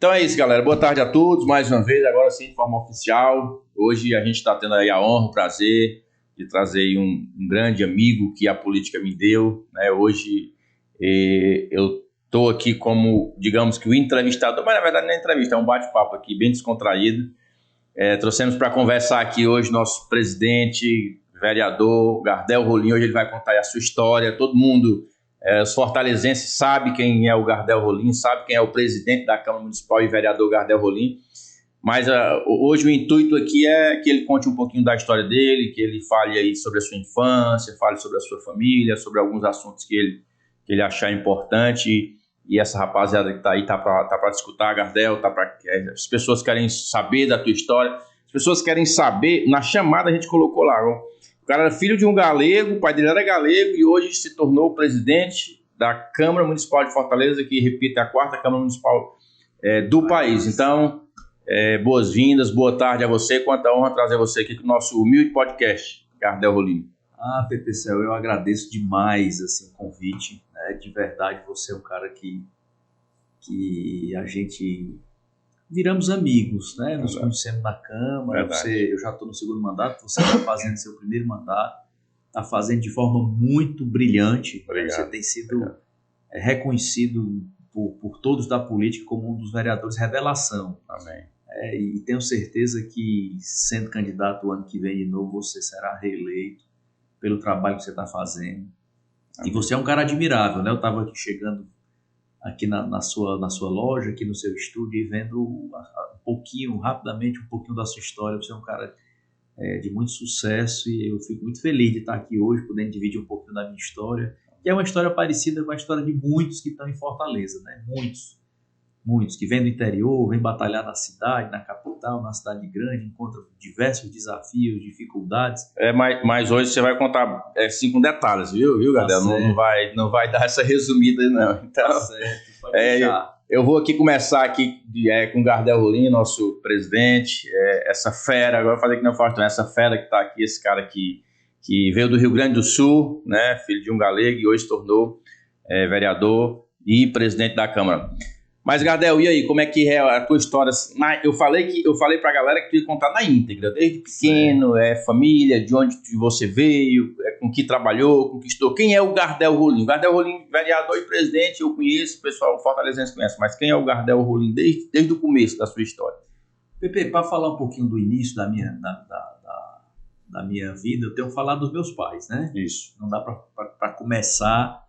Então é isso, galera. Boa tarde a todos, mais uma vez, agora sim, de forma oficial. Hoje a gente está tendo aí a honra, o prazer de trazer aí um grande amigo que a política me deu, né? Hoje eu estou aqui como, digamos que o entrevistador, mas na verdade não é entrevista, é um bate-papo aqui bem descontraído. Trouxemos para conversar aqui hoje nosso presidente, vereador Gardel Rolim. Hoje ele vai contar aí a sua história. Todo mundo, os fortalezenses, sabe quem é o Gardel Rolim, sabe quem é o presidente da Câmara Municipal e vereador Gardel Rolim. Mas hoje o intuito aqui é que ele conte um pouquinho da história dele, que ele fale aí sobre a sua infância, fale sobre a sua família, sobre alguns assuntos que ele achar importante. E essa rapaziada que tá aí tá para escutar, Gardel, as pessoas querem saber da tua história, as pessoas querem saber, na chamada a gente colocou lá, o cara era filho de um galego, o pai dele era galego e hoje se tornou o presidente da Câmara Municipal de Fortaleza, que, repito, é a 4ª Câmara Municipal do país. Então, boas-vindas, boa tarde a você, quanta honra trazer você aqui com o nosso humilde podcast, Gardel Rolim. PPCel, eu agradeço demais assim, o convite, né? De verdade, você é um cara que a gente viramos amigos, né? Nos conhecemos na Câmara, eu já estou no 2º mandato, você está fazendo seu 1º mandato, está fazendo de forma muito brilhante. Obrigado. Você tem sido reconhecido por todos da política como um dos vereadores revelação. Amém. E tenho certeza que, sendo candidato o ano que vem de novo, você será reeleito pelo trabalho que você está fazendo. Amém. E você é um cara admirável, né? Eu estava aqui chegando aqui na sua loja, aqui no seu estúdio, e vendo rapidamente um pouquinho da sua história. Você é um cara de muito sucesso e eu fico muito feliz de estar aqui hoje, podendo dividir um pouquinho da minha história, que é uma história parecida com a história de muitos que estão em Fortaleza, né? Muitos que vêm do interior, vêm batalhar na cidade, na capital, na cidade grande, encontram diversos desafios, dificuldades. Mas hoje você vai contar assim com detalhes, viu, Gardel? Não vai dar essa resumida, não. Então, tá certo, pode deixar. Eu vou aqui começar aqui com o Gardel Rolim, nosso presidente, essa fera, agora eu falei que não faço, essa fera que está aqui, esse cara aqui, que veio do Rio Grande do Sul, né, filho de um galego e hoje se tornou vereador e presidente da Câmara. Mas, Gardel, e aí, como é que é a tua história? Eu falei pra galera que tu ia contar na íntegra, desde pequeno, família, de onde você veio, com que trabalhou, conquistou. Quem é o Gardel Rolim? O Gardel Rolim, vereador e presidente, eu conheço, o pessoal fortalezense conhece, mas quem é o Gardel Rolim desde o começo da sua história? Pepe, para falar um pouquinho do início da minha vida, eu tenho que falar dos meus pais, né? Isso. Não dá para começar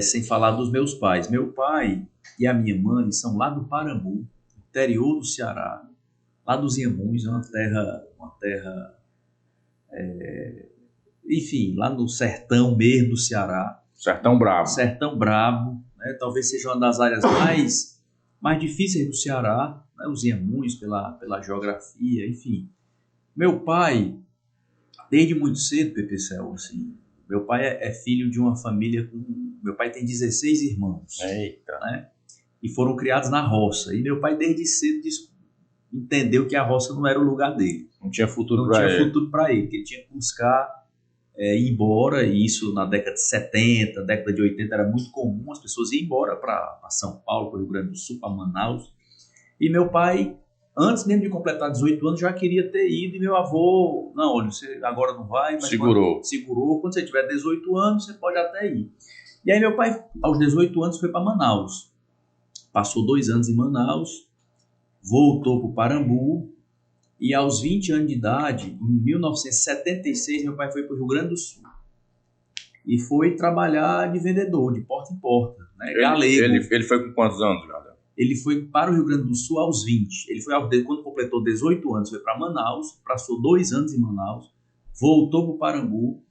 sem falar dos meus pais. Meu pai e a minha mãe são lá do Parambu, interior do Ceará, lá dos Inhamuns, uma terra enfim, lá no sertão mesmo do Ceará. Sertão bravo. Sertão bravo, né? Talvez seja uma das áreas mais difíceis do Ceará, né? Os Inhamuns, pela geografia, enfim. Meu pai, desde muito cedo, PPCel, assim, meu pai é filho de uma família meu pai tem 16 irmãos. Eita. Né? E foram criados na roça. E meu pai, desde cedo, entendeu que a roça não era o lugar dele. Não tinha futuro para ele. Que ele tinha que buscar ir embora. E isso na década de 70, década de 80 era muito comum. As pessoas iam embora para São Paulo, para o Rio Grande do Sul, para Manaus. E meu pai, antes mesmo de completar 18 anos, já queria ter ido. E meu avô, não, olha, você agora não vai. Mas segurou. Quando você tiver 18 anos, você pode até ir. E aí meu pai, aos 18 anos, foi para Manaus. Passou 2 anos em Manaus, voltou para o Parambu e aos 20 anos de idade, em 1976, meu pai foi para o Rio Grande do Sul e foi trabalhar de vendedor, de porta em porta, né? Galego. Ele foi com quantos anos, Gardel? Ele foi para o Rio Grande do Sul aos 20. Ele foi quando completou 18 anos, foi para Manaus, passou 2 anos em Manaus, voltou para o Parambu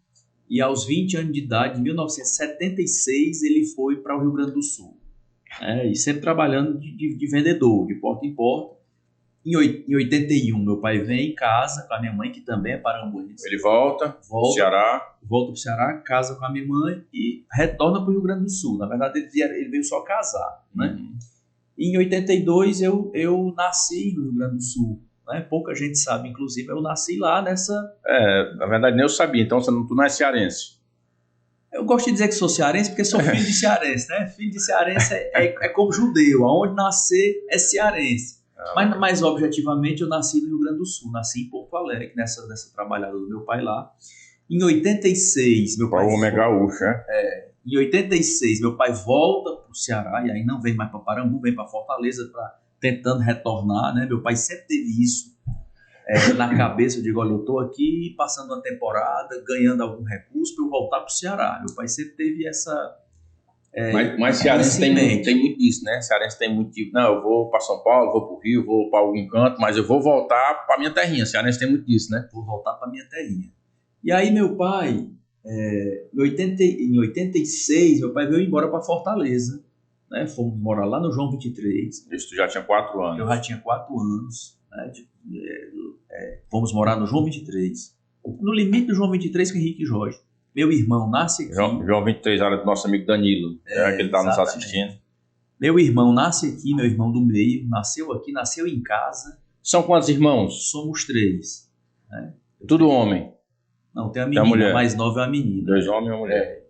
e aos 20 anos de idade, em 1976, ele foi para o Rio Grande do Sul. E sempre trabalhando de vendedor, de porta em porta. Em 81, meu pai vem em casa com a minha mãe, que também é parambuense. Ele volta para o Ceará. Volta para o Ceará, casa com a minha mãe e retorna para o Rio Grande do Sul. Na verdade, ele veio só casar. Né? Em 82, eu nasci no Rio Grande do Sul. Né? Pouca gente sabe, inclusive, eu nasci lá nessa... Na verdade, nem eu sabia. Então, tu não é cearense? Eu gosto de dizer que sou cearense porque sou filho de cearense, né? Filho de cearense é como judeu, aonde nascer é cearense. Mas objetivamente eu nasci no Rio Grande do Sul, nasci em Porto Alegre, nessa trabalhada do meu pai lá. Em 86, meu pai... O homem é gaúcho, né? Em 86, meu pai volta para o Ceará, e aí não vem mais para Parambu, vem para Fortaleza, tentando retornar, né? Meu pai sempre teve isso na cabeça. Eu digo, olha, eu estou aqui passando uma temporada, ganhando algum recurso para eu voltar para o Ceará. Meu pai sempre teve essa... Mas cearense tem muito disso, né? Cearense tem muito tipo, não, eu vou para São Paulo, vou para o Rio, vou para algum canto, mas eu vou voltar para minha terrinha. Cearense tem muito disso, né? Vou voltar para minha terrinha. E aí meu pai, em 86, meu pai veio embora para Fortaleza, né? Fomos morar lá no João 23. Isso, tu já tinha 4 anos. Eu já tinha 4 anos, né? Fomos morar no João 23. No limite do João 23 com Henrique e Jorge. Meu irmão nasce aqui. João 23, área do nosso amigo Danilo, que ele está nos assistindo. Meu irmão nasce aqui, meu irmão do meio, nasceu aqui, nasceu em casa. São quantos irmãos? Somos 3. Né? Tudo homem? Não, tem a menina, a mais nova é a menina. 2 homens e uma mulher.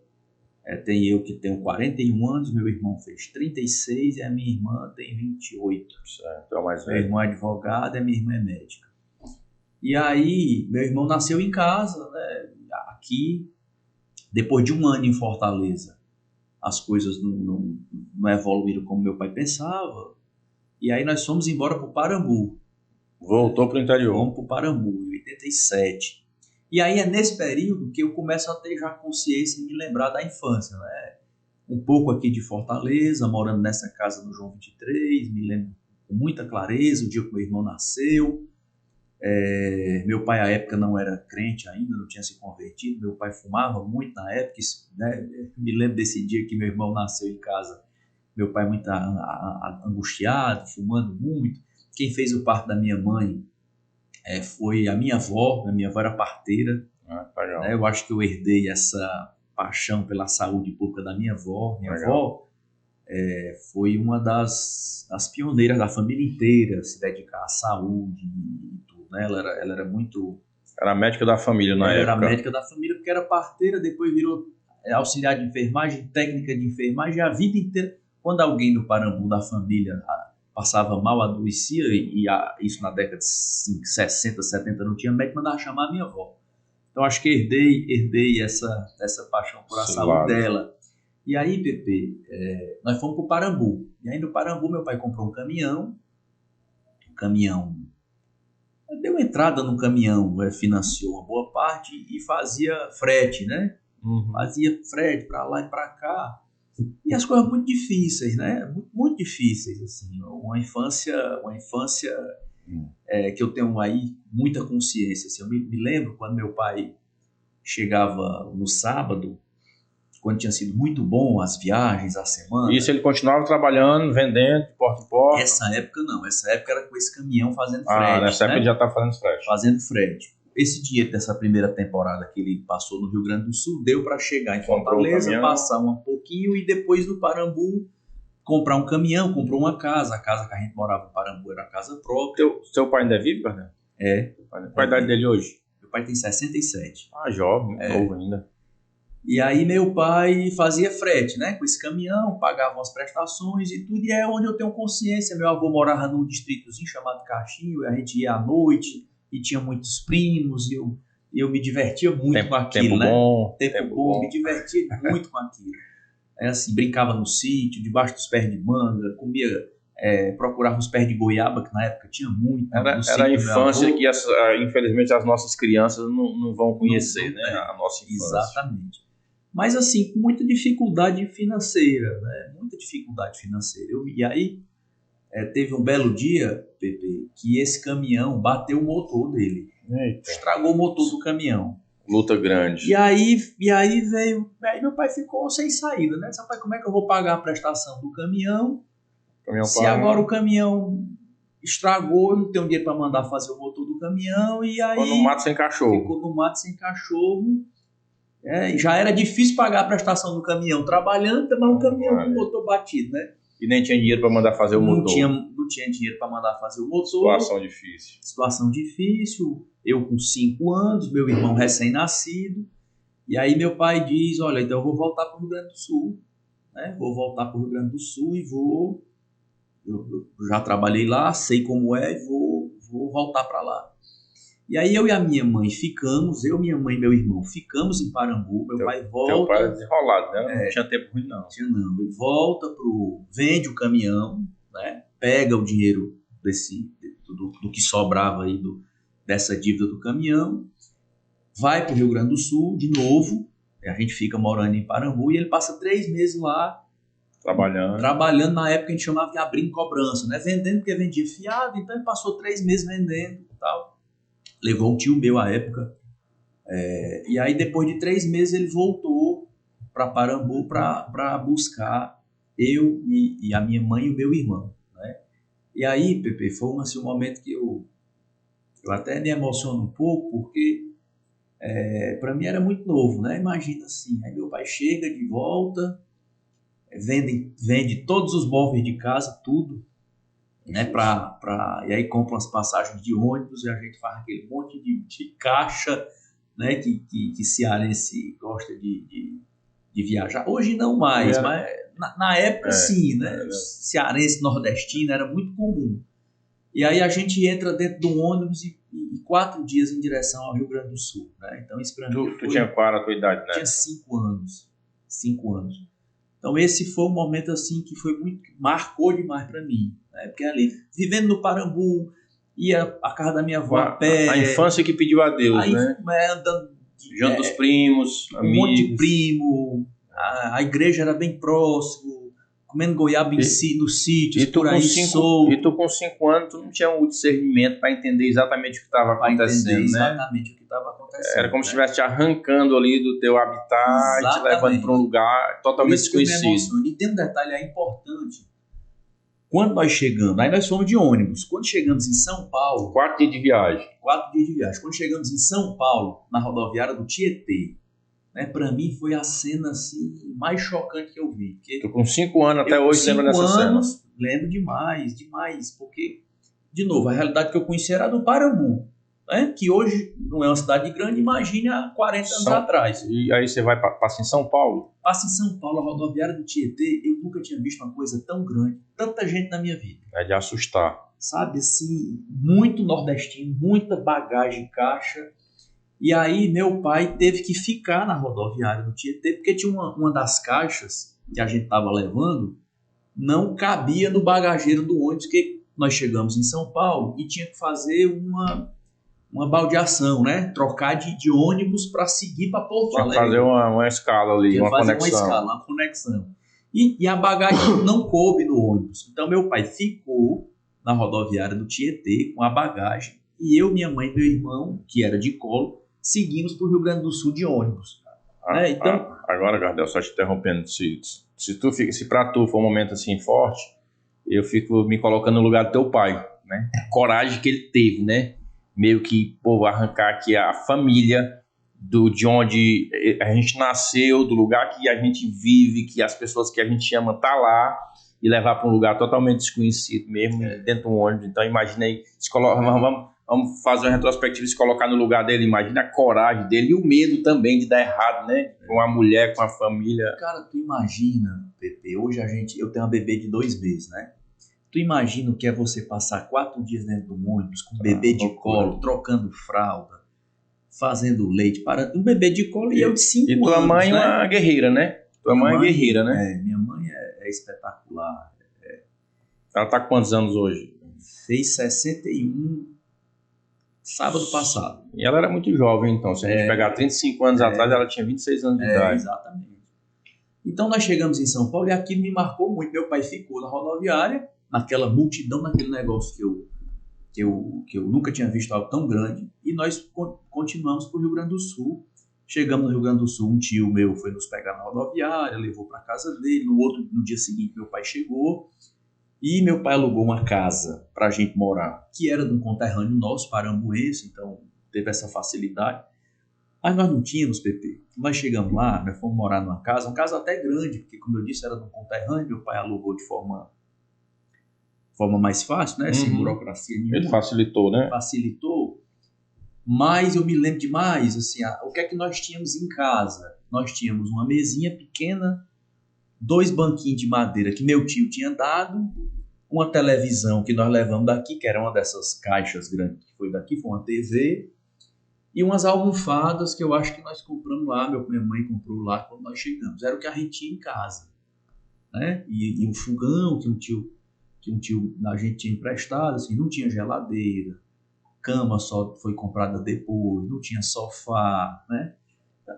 Tem eu que tenho 41 anos, meu irmão fez 36 e a minha irmã tem 28. Certo, então mais velho. Meu irmão é advogado e a minha irmã é médica. E aí, meu irmão nasceu em casa, né? Aqui. Depois de 1 ano em Fortaleza, as coisas não evoluíram como meu pai pensava. E aí nós fomos embora para o Parambu. Voltou para o interior. Vamos para o Parambu, em 87. E aí é nesse período que eu começo a ter já consciência e me lembrar da infância, né? Um pouco aqui de Fortaleza, morando nessa casa no João 23, me lembro com muita clareza o dia que meu irmão nasceu. Meu pai à época não era crente ainda, não tinha se convertido. Meu pai fumava muito na época, né? Me lembro desse dia que meu irmão nasceu em casa, meu pai muito angustiado, fumando muito. Quem fez o parto da minha mãe foi a minha avó era parteira. Né? Eu acho que eu herdei essa paixão pela saúde pública da minha avó. Minha avó foi uma das pioneiras da família inteira a se dedicar à saúde e tudo, né? Ela era muito... Era médica da família na época. Era médica da família porque era parteira, depois virou auxiliar de enfermagem, técnica de enfermagem, a vida inteira. Quando alguém no Parambu da família passava mal, adoecia, e isso na década de 60, 70 não tinha médico, mandava chamar a minha avó. Então acho que herdei essa paixão por a saúde dela. E aí, Pepe, nós fomos para o Parambu. E aí no Parambu meu pai comprou um caminhão. Deu entrada no caminhão, financiou uma boa parte e fazia frete, né? Fazia frete para lá e para cá. E as coisas muito difíceis, né? Muito difíceis, assim. Uma infância que eu tenho aí muita consciência. Assim. Eu me lembro quando meu pai chegava no sábado, quando tinha sido muito bom as viagens, a semana. Isso ele continuava trabalhando, vendendo, de porta em porta? Essa época não. Essa época era com esse caminhão fazendo frete. Nessa época ele já estava fazendo frete. Fazendo frete. Esse dinheiro dessa primeira temporada que ele passou no Rio Grande do Sul deu para chegar em Fortaleza, passar um pouquinho e depois no Parambu comprar um caminhão, comprou uma casa. A casa que a gente morava no Parambu era a casa própria. Seu pai ainda é vivo, Bernardo? Qual a idade dele hoje? Meu pai tem 67. Jovem, novo ainda. E aí meu pai fazia frete, né? Com esse caminhão, pagava as prestações e tudo. E é onde eu tenho consciência. Meu avô morava num distritozinho chamado Caxinho, e a gente ia à noite e tinha muitos primos e eu me divertia muito com aquilo, né? Tempo bom, me divertia muito com aquilo. Assim, brincava no sítio, debaixo dos pés de manga, comia, procurava os pés de goiaba, que na época tinha muito. Era a infância que, infelizmente, as nossas crianças não vão conhecer, né? A nossa infância. Exatamente. Mas, assim, com muita dificuldade financeira, né? Muita dificuldade financeira. E aí, teve um belo dia, Pepe, que esse caminhão bateu o motor dele. Eita. Estragou o motor do caminhão. Luta grande. E aí veio... Aí meu pai ficou sem saída, né? Disse, pai, como é que eu vou pagar a prestação do caminhão? Se agora o caminhão estragou, eu não tenho dinheiro para mandar fazer o motor do caminhão. E aí... Ficou no mato sem cachorro. Ficou no mato sem cachorro. Já era difícil pagar a prestação do caminhão trabalhando, mas o caminhão com o motor batido, né? E nem tinha dinheiro para mandar fazer o motor. Não tinha dinheiro para mandar fazer o motor. Situação difícil. Eu com 5 anos, meu irmão recém-nascido. E aí meu pai diz, olha, então eu vou voltar para o Rio Grande do Sul, né? Vou voltar para o Rio Grande do Sul e eu já trabalhei lá, sei como é e vou voltar para lá. E aí eu e a minha mãe ficamos, eu, minha mãe e meu irmão ficamos em Parambu, meu pai volta... Teu pai é desenrolado, né? Não tinha tempo ruim, não. Não, ele volta vende o caminhão, né? Pega o dinheiro do que sobrava aí dessa dívida do caminhão, vai para o Rio Grande do Sul de novo, a gente fica morando em Parambu e ele passa 3 meses lá trabalhando, na época a gente chamava de abrindo cobrança, né? Vendendo porque vendia fiado, então ele passou 3 meses vendendo e tal. Levou um tio meu à época, e aí depois de 3 meses ele voltou para Parambu para buscar eu e a minha mãe e o meu irmão, né? E aí, Pepe, foi um momento que eu até me emociono um pouco, porque para mim era muito novo, né? Imagina assim, aí meu pai chega de volta, vende todos os móveis de casa, tudo, né? E aí compra umas passagens de ônibus e a gente faz aquele monte de caixa, né? Que cearense gosta de viajar. Hoje não mais, mas na época sim, né? Cearense nordestino era muito comum. E aí a gente entra dentro de um ônibus e 4 dias em direção ao Rio Grande do Sul, né? Então isso para mim Tu tinha qual a tua idade, né? Tinha 5 anos. 5 anos. Então esse foi um momento assim que marcou demais para mim, né? Porque ali, vivendo no Parambu, ia à casa da minha avó a pé. A infância que pediu a Deus, né? Andando junto dos primos, amigos. Um monte de primo, a igreja era bem próximo, comendo goiaba nos sítios, por aí solto. E tu com 5 anos, tu não tinha o discernimento para entender exatamente o que estava acontecendo, né? Exatamente o que estava acontecendo. Era como se estivesse te arrancando ali do teu habitat e te levando para um lugar totalmente desconhecido. E tem um detalhe aí importante. Quando nós chegamos, aí nós fomos de ônibus. Quando chegamos em São Paulo... 4 dias de viagem. 4 dias de viagem. Quando chegamos em São Paulo, na rodoviária do Tietê, né, para mim foi a cena assim, mais chocante que eu vi. Tu com 5 anos até hoje lembra dessa cena? Lembro demais. Porque, de novo, a realidade que eu conheci era do Parambu, né, que hoje não é uma cidade grande, imagine há 40 anos atrás. E aí você passa em São Paulo? Passa em São Paulo, a rodoviária do Tietê, eu nunca tinha visto uma coisa tão grande, tanta gente na minha vida. É de assustar. Sabe, assim, muito nordestino, muita bagagem, caixa. E aí meu pai teve que ficar na rodoviária do Tietê, porque tinha uma das caixas que a gente estava levando, não cabia no bagageiro do ônibus, que nós chegamos em São Paulo e tinha que fazer uma baldeação, né? Trocar de ônibus para seguir para Porto Alegre. Fazer uma escala ali, uma conexão. Uma conexão. E a bagagem não coube no ônibus. Então meu pai ficou na rodoviária do Tietê com a bagagem e eu, minha mãe e meu irmão, que era de colo, seguimos para o Rio Grande do Sul de ônibus. Então, agora, Gardel, só te interrompendo, se para tu for um momento assim forte, eu fico me colocando no lugar do teu pai, né? A coragem que ele teve, né? Meio que, arrancar aqui a família de onde a gente nasceu, do lugar que a gente vive, que as pessoas que a gente ama tá lá, e levar para um lugar totalmente desconhecido mesmo, dentro de um ônibus. Então, imaginei, vamos fazer uma retrospectiva e se colocar no lugar dele. Imagina a coragem dele e o medo também de dar errado, né? Com a mulher, com a família. Cara, tu imagina, Pepe, hoje eu tenho uma bebê de 2 meses, né? Tu imagina o que é você passar 4 dias dentro de um ônibus com um bebê de colo, trocando fralda, fazendo leite, um bebê de colo e eu de 5 anos. E tua mãe é uma guerreira, né? Tua mãe é guerreira, né? Minha mãe é espetacular. Ela tá com quantos anos hoje? Fez 61 sábado passado. E ela era muito jovem, então. Se a gente pegar 35 anos atrás, ela tinha 26 anos de idade. Exatamente. Então nós chegamos em São Paulo e aquilo me marcou muito. Meu pai ficou na rodoviária, naquela multidão, naquele negócio que eu nunca tinha visto algo tão grande. E nós continuamos para o Rio Grande do Sul. Chegamos no Rio Grande do Sul, um tio meu foi nos pegar na rodoviária, levou para casa dele. No dia seguinte, meu pai chegou e meu pai alugou uma casa para a gente morar, que era de um conterrâneo nosso, parambuense, então teve essa facilidade. Mas nós não tínhamos, Pepe. Nós chegamos lá, nós fomos morar numa casa até grande, porque, como eu disse, era de um conterrâneo, meu pai alugou de forma mais fácil, né? Sem burocracia nenhuma. Ele facilitou, né? Facilitou. Mas eu me lembro demais, assim, o que é que nós tínhamos em casa? Nós tínhamos uma mesinha pequena, 2 banquinhos de madeira que meu tio tinha dado, uma televisão que nós levamos daqui, que era uma dessas caixas grandes que foi daqui, foi uma TV, e umas almofadas que eu acho que nós compramos lá, minha mãe comprou lá quando nós chegamos. Era o que a gente tinha em casa, né? E um fogão que um tio da gente tinha emprestado, assim, não tinha geladeira, cama só foi comprada depois, não tinha sofá, né?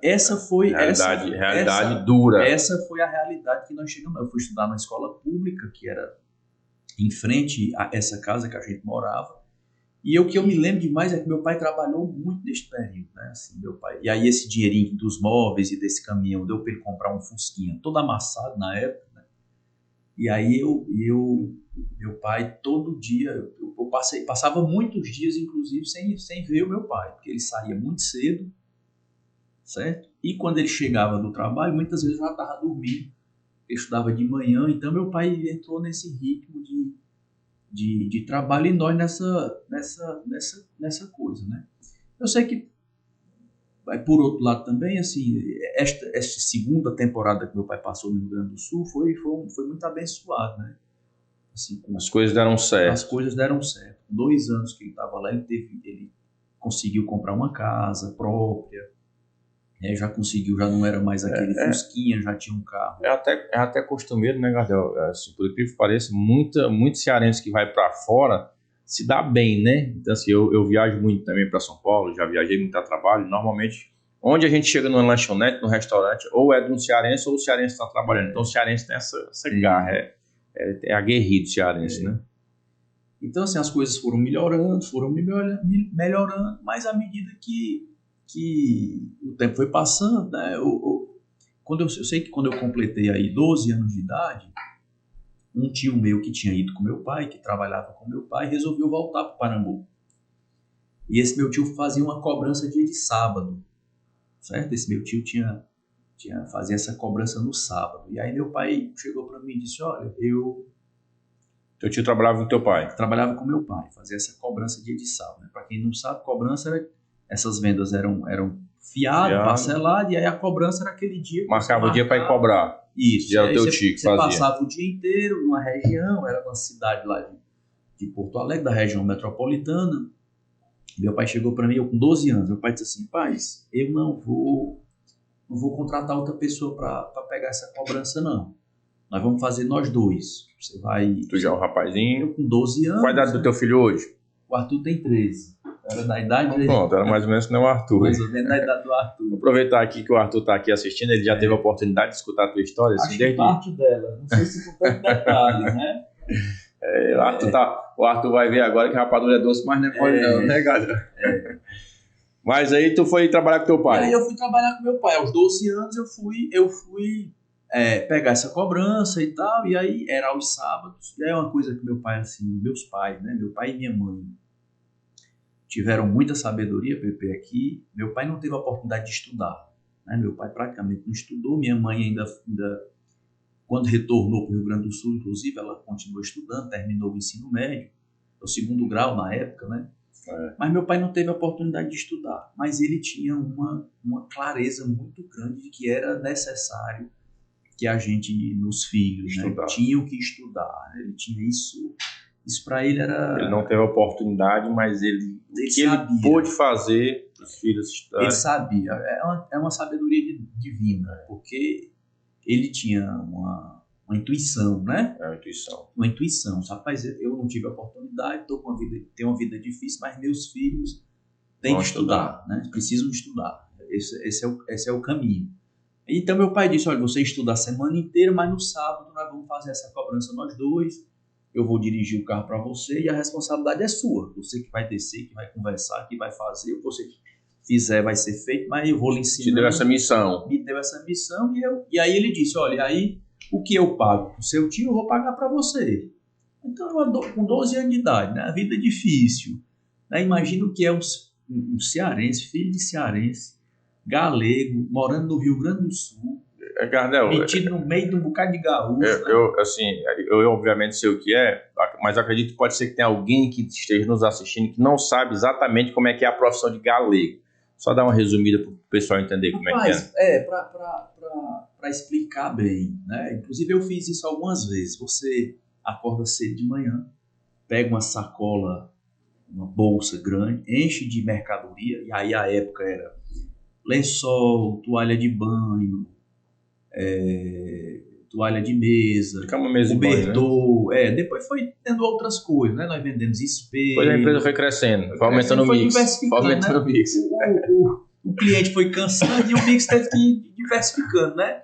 Essa foi realidade dura. Essa foi a realidade que nós chegamos. Eu fui estudar na escola pública, que era em frente a essa casa que a gente morava. E o que eu me lembro demais é que meu pai trabalhou muito neste período, né? Assim, meu pai. E aí esse dinheirinho dos móveis e desse caminhão deu para ele comprar um Fusquinha todo amassado na época, né? E aí meu pai todo dia, eu passava muitos dias inclusive sem ver o meu pai, porque ele saía muito cedo, certo? E quando ele chegava do trabalho, muitas vezes eu já estava dormindo. Eu estudava de manhã, então meu pai entrou nesse ritmo de trabalho e nós nessa coisa, né? Eu sei que, por outro lado também, assim, esta segunda temporada que meu pai passou no Rio Grande do Sul foi muito abençoado, né? Assim, as coisas deram certo. As coisas deram certo. Com 2 anos que ele estava lá, ele conseguiu comprar uma casa própria, já conseguiu, já não era mais aquele Fusquinha, já tinha um carro. É até costumeiro, né, Gardel? Assim, por incrível que pareça, muito cearense que vai para fora se dá bem, né? Então, assim, eu viajo muito também para São Paulo, já viajei muito a trabalho. Normalmente, onde a gente chega numa lanchonete, num restaurante, ou é de um cearense ou o cearense está trabalhando. Então, o cearense tem essa garra, é aguerrido cearense, né? Então, assim, as coisas foram melhorando, mas à medida que o tempo foi passando, né? Eu sei que quando eu completei aí 12 anos de idade, um tio meu que tinha ido com meu pai, que trabalhava com meu pai, resolveu voltar para o Parambu. E esse meu tio fazia uma cobrança dia de sábado, certo? Esse meu tio fazia essa cobrança no sábado. E aí meu pai chegou para mim e disse, olha, Teu tio trabalhava com teu pai? Trabalhava com meu pai, fazia essa cobrança dia de sábado. Né? Para quem não sabe, cobrança era... Essas vendas eram fiado, parcelado, e aí a cobrança era aquele dia. Marcava o dia para ir cobrar. Isso. E era o teu tio que fazia. Você passava o dia inteiro numa região, era uma cidade lá de Porto Alegre, da região metropolitana. Meu pai chegou para mim, eu com 12 anos, meu pai disse assim, pai, eu não vou contratar outra pessoa para pegar essa cobrança, não. Nós vamos fazer nós dois. Você vai... Tu já é um rapazinho. Eu com 12 anos. Qual a idade do teu filho hoje? O Arthur tem 13. Era da idade dele. Pronto, era mais ou menos que nem o Arthur. Mais ou menos da idade do Arthur. Vou aproveitar aqui que o Arthur está aqui assistindo, ele já teve a oportunidade de escutar a tua história. Acho que parte dela, não sei se com tanto detalhe, né? O Arthur vai ver agora que a rapadura é doce, mas não é mole não, né, galera? Mas aí tu foi trabalhar com teu pai? E aí eu fui trabalhar com meu pai. Aos 12 anos eu fui pegar essa cobrança e tal, e aí era aos sábados. E aí é uma coisa que meu pai, assim, meus pais, né? Meu pai e minha mãe tiveram muita sabedoria, Pepe, aqui. Meu pai não teve a oportunidade de estudar, né? Meu pai praticamente não estudou. Minha mãe ainda quando retornou para o Rio Grande do Sul, inclusive, ela continuou estudando, terminou o ensino médio, o 2º grau na época, né? Mas meu pai não teve a oportunidade de estudar. Mas ele tinha uma clareza muito grande de que era necessário que a gente, nos filhos, né, tinham que estudar. Ele tinha isso... Isso para ele era... Ele não teve a oportunidade, mas ele pôde fazer os filhos estudarem. Ele sabia. É uma sabedoria divina, porque ele tinha uma intuição, né? É uma intuição. Uma intuição. Rapaz, eu não tive a oportunidade, tenho uma vida difícil, mas meus filhos têm que estudar, né? Precisam estudar. Esse é o caminho. Então meu pai disse, olha, você estuda a semana inteira, mas no sábado nós vamos fazer essa cobrança nós dois. Eu vou dirigir o carro para você e a responsabilidade é sua. Você que vai descer, que vai conversar, que vai fazer. O que você fizer vai ser feito, mas eu vou lhe ensinar. Te deu essa missão. Me deu essa missão e aí ele disse, olha, aí o que eu pago para o seu tio, eu vou pagar para você. Então, com 12 anos de idade, né? A vida é difícil. Né? Imagina o que é um cearense, filho de cearense, galego, morando no Rio Grande do Sul, Gardel, metido no meio de um bocado de gaúcho. Eu obviamente sei o que é. mas eu acredito que pode ser que tenha alguém que esteja nos assistindo que não sabe exatamente como é que é a profissão de galego. Só dar uma resumida para o pessoal entender como é que é. Para explicar bem, né? Inclusive eu fiz isso algumas vezes. Você acorda cedo de manhã, pega uma sacola, uma bolsa grande, enche de mercadoria, e aí a época era lençol, toalha de banho, toalha de mesa, cobertor, né? Depois foi tendo outras coisas, né? Nós vendemos espelho. Depois a empresa foi crescendo, foi aumentando o mix. Foi aumentando o mix. O cliente foi cansando e o mix teve que ir diversificando, né?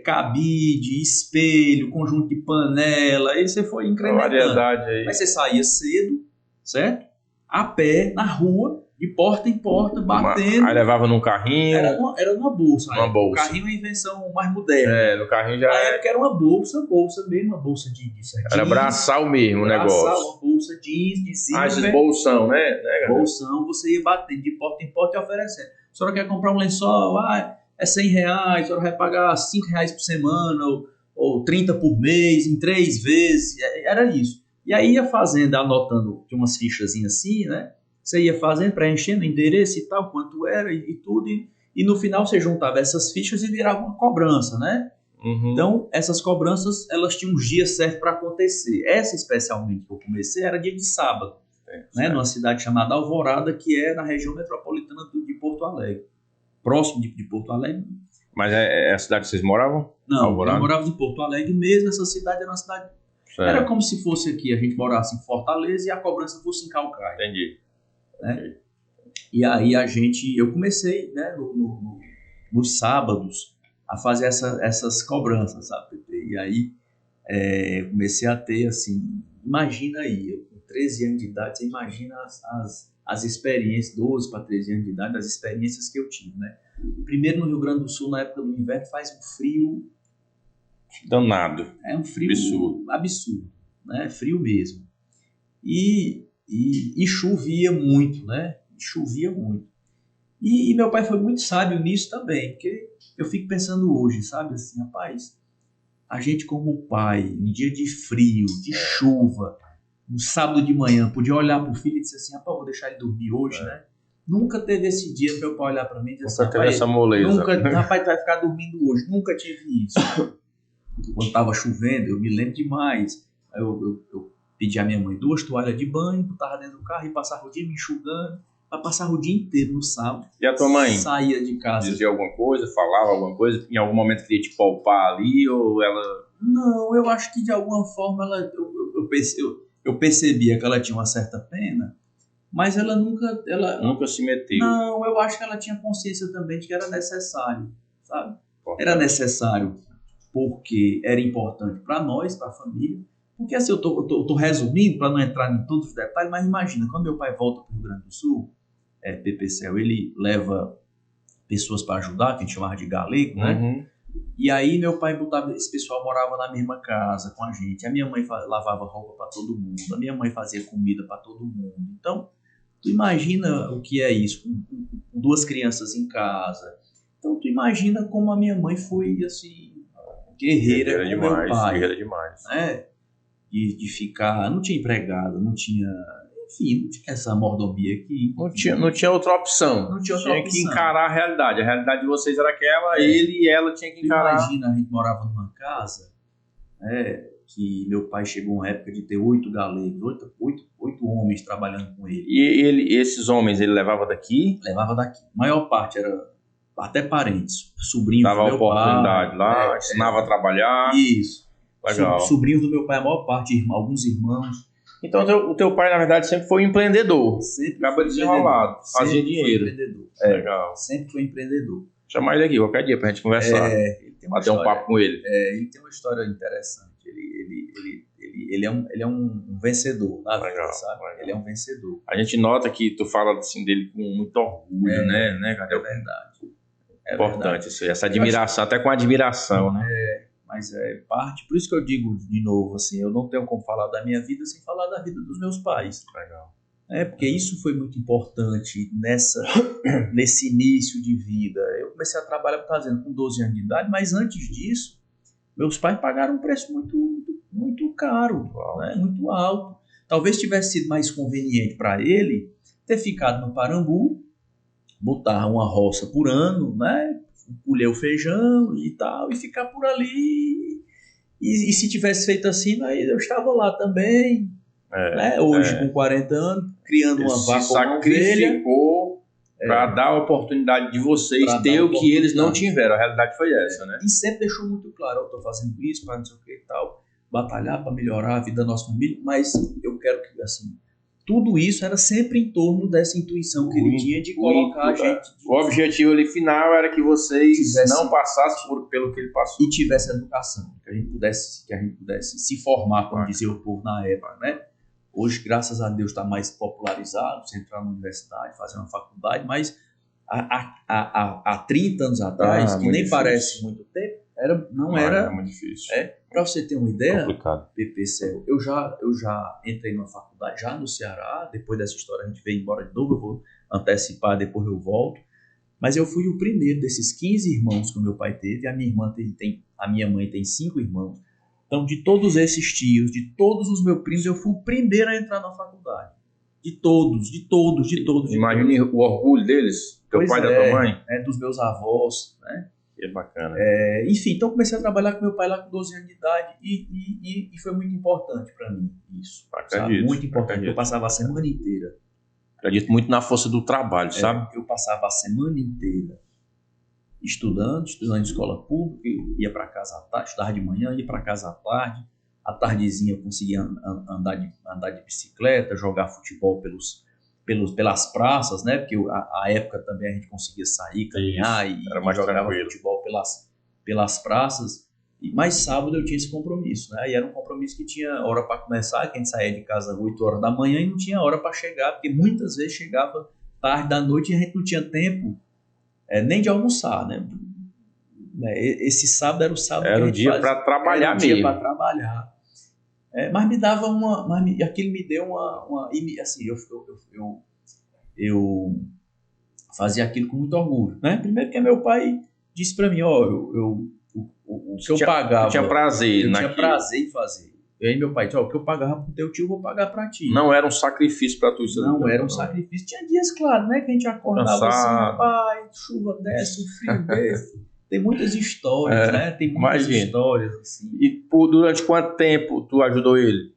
Cabide, espelho, conjunto de panela, aí você foi incrementando. Variedade aí. Mas você saía cedo, certo? A pé, na rua, de porta em porta, batendo. Aí levava num carrinho. Era numa bolsa. Uma bolsa. O carrinho é uma invenção mais moderna. No carrinho já. Na época era uma bolsa mesmo, uma bolsa de jeans. Era braçal mesmo o negócio. Uma bolsa jeans, de cima. Esses bolsão, né? Bolsão, você ia batendo de porta em porta e oferecendo. A senhora quer comprar um lençol? É R$100, a senhora vai pagar R$5 por semana, ou 30 por mês, em 3 vezes. Era isso. E aí ia fazendo, anotando de umas fichazinhas assim, né? Você ia fazendo, preenchendo o endereço e tal, quanto era e tudo. E no final você juntava essas fichas e virava uma cobrança, né? Uhum. Então, essas cobranças, elas tinham uns dias certos para acontecer. Essa, especialmente, que eu comecei, era dia de sábado, né? Numa cidade chamada Alvorada, que é na região metropolitana de Porto Alegre. Próximo de Porto Alegre. Mas é a cidade que vocês moravam? Não, Alvorada? eu morava em Porto Alegre mesmo. Essa cidade era uma cidade... Certo. Era como se fosse aqui, a gente morasse em Fortaleza e a cobrança fosse em Calcaia. Entendi. Né? Okay. E aí eu comecei, né, nos sábados a fazer essas cobranças, sabe, Pepe? E aí eu comecei a ter, assim, imagina aí, eu com 13 anos de idade, você imagina as experiências, 12 para 13 anos de idade, as experiências que eu tive, né? Primeiro no Rio Grande do Sul, na época do inverno, faz um frio... danado. É um frio absurdo, né? Frio mesmo. E chovia muito, né? Chovia muito. E meu pai foi muito sábio nisso também, porque eu fico pensando hoje, sabe, assim, rapaz, a gente como pai, em dia de frio, de chuva, um sábado de manhã, podia olhar pro filho e dizer assim, rapaz, vou deixar ele dormir hoje, né? Nunca teve esse dia meu pai olhar para mim e dizer assim, teve essa moleza. Rapaz, tu vai ficar dormindo hoje. Nunca tive isso. Quando estava chovendo, eu me lembro demais. Aí eu pedi à minha mãe 2 toalhas de banho, botava dentro do carro e passava o dia me enxugando. Mas passava o dia inteiro no sábado. E a tua mãe? Saía de casa. Dizia alguma coisa, falava alguma coisa? Em algum momento queria te poupar ali ou ela... Não, eu acho que de alguma forma eu percebia que ela tinha uma certa pena, mas ela nunca se meteu. Não, eu acho que ela tinha consciência também de que era necessário, sabe? Era necessário porque era importante para nós, para a família. Porque assim, eu tô resumindo para não entrar em todos os detalhes, mas imagina, quando meu pai volta para o Rio Grande do Sul, PPCL, ele leva pessoas para ajudar, que a gente chamava de galego, né? Uhum. E aí meu pai botava, esse pessoal morava na mesma casa com a gente. A minha mãe lavava roupa para todo mundo, a minha mãe fazia comida para todo mundo. Então, tu imagina o que é isso, com 2 crianças em casa. Então, tu imagina como a minha mãe foi, assim, guerreira com demais, meu pai. Guerreira demais. Né? De ficar, não tinha empregado, não tinha, enfim, não tinha essa mordomia aqui. Não tinha outra opção. Não tinha outra opção. Que encarar a realidade. A realidade de vocês era aquela, ele e ela tinha que encarar. Imagina, a gente morava numa casa, que meu pai chegou uma época de ter 8 galegos, 8 homens trabalhando com ele. E esses homens ele levava daqui? Levava daqui. A maior parte era até parentes, sobrinhos do meu pai. Dava oportunidade lá, ensinava a trabalhar. Isso. Legal. Sobrinhos do meu pai, a maior parte, alguns irmãos. Então o teu pai, na verdade, sempre foi empreendedor. Sempre acaba desenrolado, fazia dinheiro. Foi empreendedor. Legal. Sempre foi empreendedor. Chamar ele aqui qualquer dia pra gente conversar. Bater um papo com ele. Ele tem uma história interessante. Ele é um vencedor na vida, sabe? Legal. Ele é um vencedor. A gente nota que tu fala assim dele com muito orgulho, né, cara? É verdade. Importante isso aí, essa admiração, até com admiração, né? Mas parte, por isso que eu digo de novo, assim, eu não tenho como falar da minha vida sem falar da vida dos meus pais. Legal. Porque isso foi muito importante nesse início de vida. Eu comecei a trabalhar, com 12 anos de idade, mas antes disso, meus pais pagaram um preço muito, muito, muito caro, né? Muito alto. Talvez tivesse sido mais conveniente para ele ter ficado no Parambu, botar uma roça por ano, né? Colher o feijão e tal, e ficar por ali. E se tivesse feito assim, aí eu estava lá também, né? Hoje com 40 anos, criando uma vaca ou uma ovelha. Sacrificou para dar a oportunidade de vocês ter o que eles não tiveram. A realidade foi essa, né? E sempre deixou muito claro, eu estou fazendo isso para não sei o que e tal, batalhar para melhorar a vida da nossa família, mas eu quero que, assim, tudo isso era sempre em torno dessa intuição que ele tinha de colocar a gente... O objetivo ali final era que vocês não passassem pelo que ele passou. E tivesse educação, que a gente pudesse se formar, como dizia o povo na época, né? Hoje, graças a Deus, está mais popularizado, você entrar na universidade, fazer uma faculdade, mas há 30 anos atrás, que nem difícil. Parece muito tempo, não era muito difícil. Para você ter uma ideia, complicado. Pepe Céu, eu já entrei numa faculdade, já no Ceará, depois dessa história a gente veio embora de novo, eu vou antecipar, depois eu volto, mas eu fui o primeiro desses 15 irmãos que o meu pai teve, a minha mãe tem 5 irmãos, então de todos esses tios, de todos os meus primos, eu fui o primeiro a entrar na faculdade, de todos. Imagine o orgulho deles, teu pai e da tua mãe. Dos meus avós, né? Que bacana. Enfim, então comecei a trabalhar com meu pai lá com 12 anos de idade e foi muito importante para mim isso. Acredito, muito importante, porque eu passava a semana inteira. Acredito muito na força do trabalho, sabe? Eu passava a semana inteira estudando em escola pública, ia para casa à tarde, estudava de manhã, ia para casa à tarde, à tardezinha eu conseguia andar de bicicleta, jogar futebol pelas praças, né? Porque a época também a gente conseguia sair, caminhar e jogava futebol pelas praças. Mas sábado eu tinha esse compromisso, né? E era um compromisso que tinha hora para começar, que a gente saía de casa às 8 horas da manhã e não tinha hora para chegar, porque muitas vezes chegava tarde da noite e a gente não tinha tempo nem de almoçar, né? Esse sábado era o sábado era o dia para trabalhar mesmo. Era o dia para trabalhar. Mas me dava aquilo me deu assim, eu fazia aquilo com muito orgulho, né? Primeiro que meu pai disse para mim, o que eu pagava, eu tinha prazer em fazer. E aí meu pai disse, o que eu pagava pro teu tio, eu vou pagar para ti. Não era um sacrifício para tu isso. Não era um sacrifício. Tinha dias, claro, né, que a gente acordava assim, pai, chuva desce, o frio desce. Tem muitas histórias, né? Tem muitas histórias assim. E durante quanto tempo tu ajudou ele?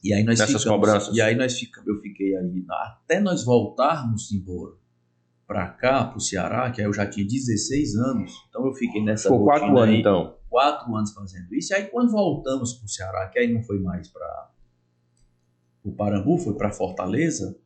E aí nessas cobranças? E aí eu fiquei aí até nós voltarmos embora para cá, pro Ceará, que aí eu já tinha 16 anos. Então eu fiquei nessa rotina. Ficou 4 anos, então. 4 anos fazendo isso. E aí quando voltamos pro Ceará, que aí não foi mais para o Parambu, foi para Fortaleza,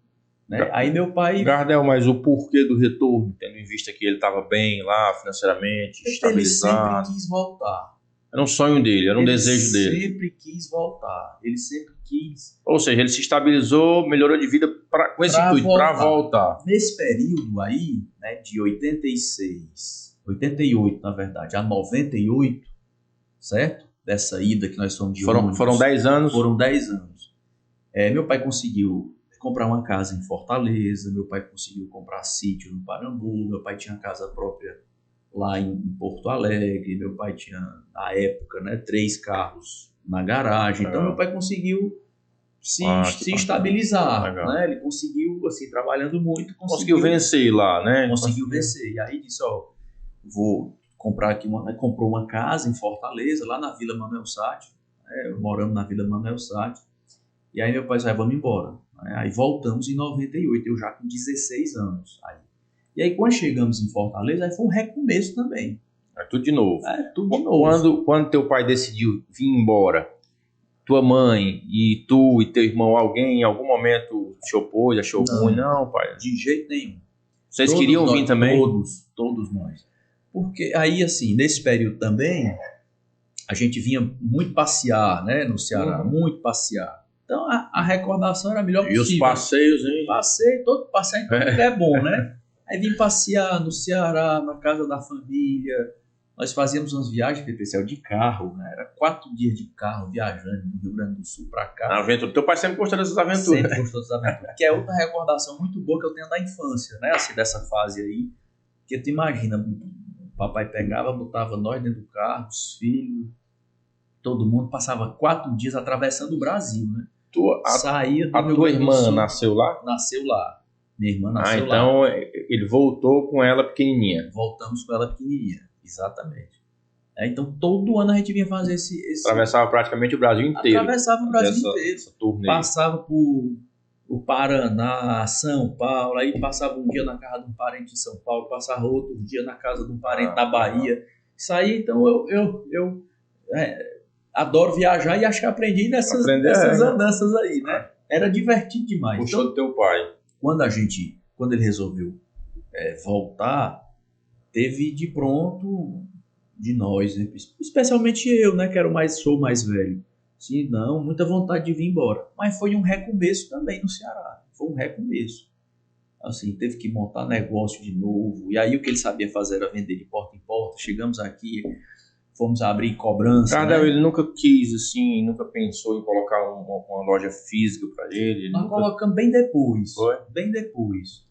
né? Aí meu pai... Gardel, mas o porquê do retorno, tendo em vista que ele estava bem lá financeiramente, estabilizado? Ele sempre quis voltar. Era um sonho dele, era um desejo dele. Ele sempre quis voltar, ele sempre quis. Ou seja, ele se estabilizou, melhorou de vida com esse intuito, para voltar. Nesse período aí, né, de 88 na verdade, a 98, certo? Dessa ida que nós fomos de ônibus. Foram 10 anos? Foram 10 anos. Meu pai conseguiu comprar uma casa em Fortaleza, meu pai conseguiu comprar sítio no Parambu, meu pai tinha casa própria lá em Porto Alegre, meu pai tinha, na época, né, 3 carros na garagem, então meu pai conseguiu se estabilizar, né? Ele conseguiu, assim, trabalhando muito, conseguiu vencer lá, né? Conseguiu vencer, e aí disse, vou comprar aqui comprou uma casa em Fortaleza, lá na Vila Manuel Sátio, morando na Vila Manuel Sátio, e aí meu pai disse, vamos embora. Aí voltamos em 98, eu já com 16 anos. E aí quando chegamos em Fortaleza, aí foi um recomeço também. Tudo de novo. Tudo de novo. Quando teu pai decidiu vir embora, tua mãe e tu e teu irmão, alguém em algum momento te opôs, achou ruim? Não, pai. De jeito nenhum. Vocês queriam vir também? Todos nós. Porque aí, assim, nesse período também, a gente vinha muito passear, né, no Ceará, muito passear. Então, a recordação era a melhor possível. E os passeios, hein? Todo passeio é bom, né? Aí vim passear no Ceará, na casa da família. Nós fazíamos umas viagens, especial de carro, né? Era 4 dias de carro viajando do Rio Grande do Sul para cá. Aventura. Teu pai sempre gostou dessas aventuras. Sempre gostou dessas aventuras. Que é outra recordação muito boa que eu tenho da infância, né? Assim, dessa fase aí. Que tu imagina, o papai pegava, botava nós dentro do carro, os filhos, todo mundo passava 4 dias atravessando o Brasil, né? Saía do A Rio tua Grande do irmã Sul, nasceu lá? nasceu lá. Minha irmã nasceu lá. Então ele voltou com ela pequenininha. Voltamos com ela pequenininha, exatamente. Então todo ano a gente vinha fazer esse Atravessava praticamente o Brasil inteiro. Atravessava o Brasil inteiro. Essa turnê. Passava por o Paraná, São Paulo, aí passava um dia na casa de um parente em São Paulo, passava outro dia na casa de um parente na Bahia. Isso aí, então eu adoro viajar e acho que aprendi nessas andanças aí, né? Era divertido demais. Puxou Então, do teu pai. Quando ele resolveu voltar, teve de pronto de nós, né? Especialmente eu, né, que sou mais velho. Sim, não, muita vontade de vir embora. Mas foi um recomeço também no Ceará. Foi um recomeço. Assim, teve que montar negócio de novo. E aí o que ele sabia fazer era vender de porta em porta. Chegamos aqui, fomos abrir cobrança. Tardel, né? Ele nunca quis, assim, nunca pensou em colocar uma loja física para ele. Nós colocamos bem depois. Foi? Bem depois.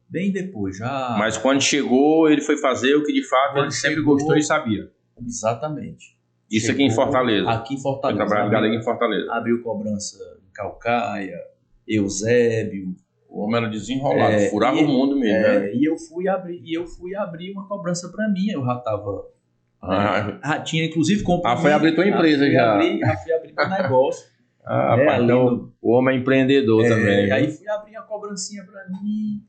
Bem depois já. Mas quando chegou, ele foi fazer o que de fato ele sempre gostou e sabia. Exatamente. Isso aqui em Fortaleza. Aqui em Fortaleza. Foi trabalhado aqui em Fortaleza. Abriu cobrança em Calcaia, Eusébio. O homem era desenrolado, furava o mundo mesmo. Né? E eu fui abrir uma cobrança para mim. Eu já estava. Tinha inclusive comprado. Foi abrir tua empresa já. Fui abrir meu negócio. Então o homem é empreendedor também. E aí fui abrir a cobrancinha para mim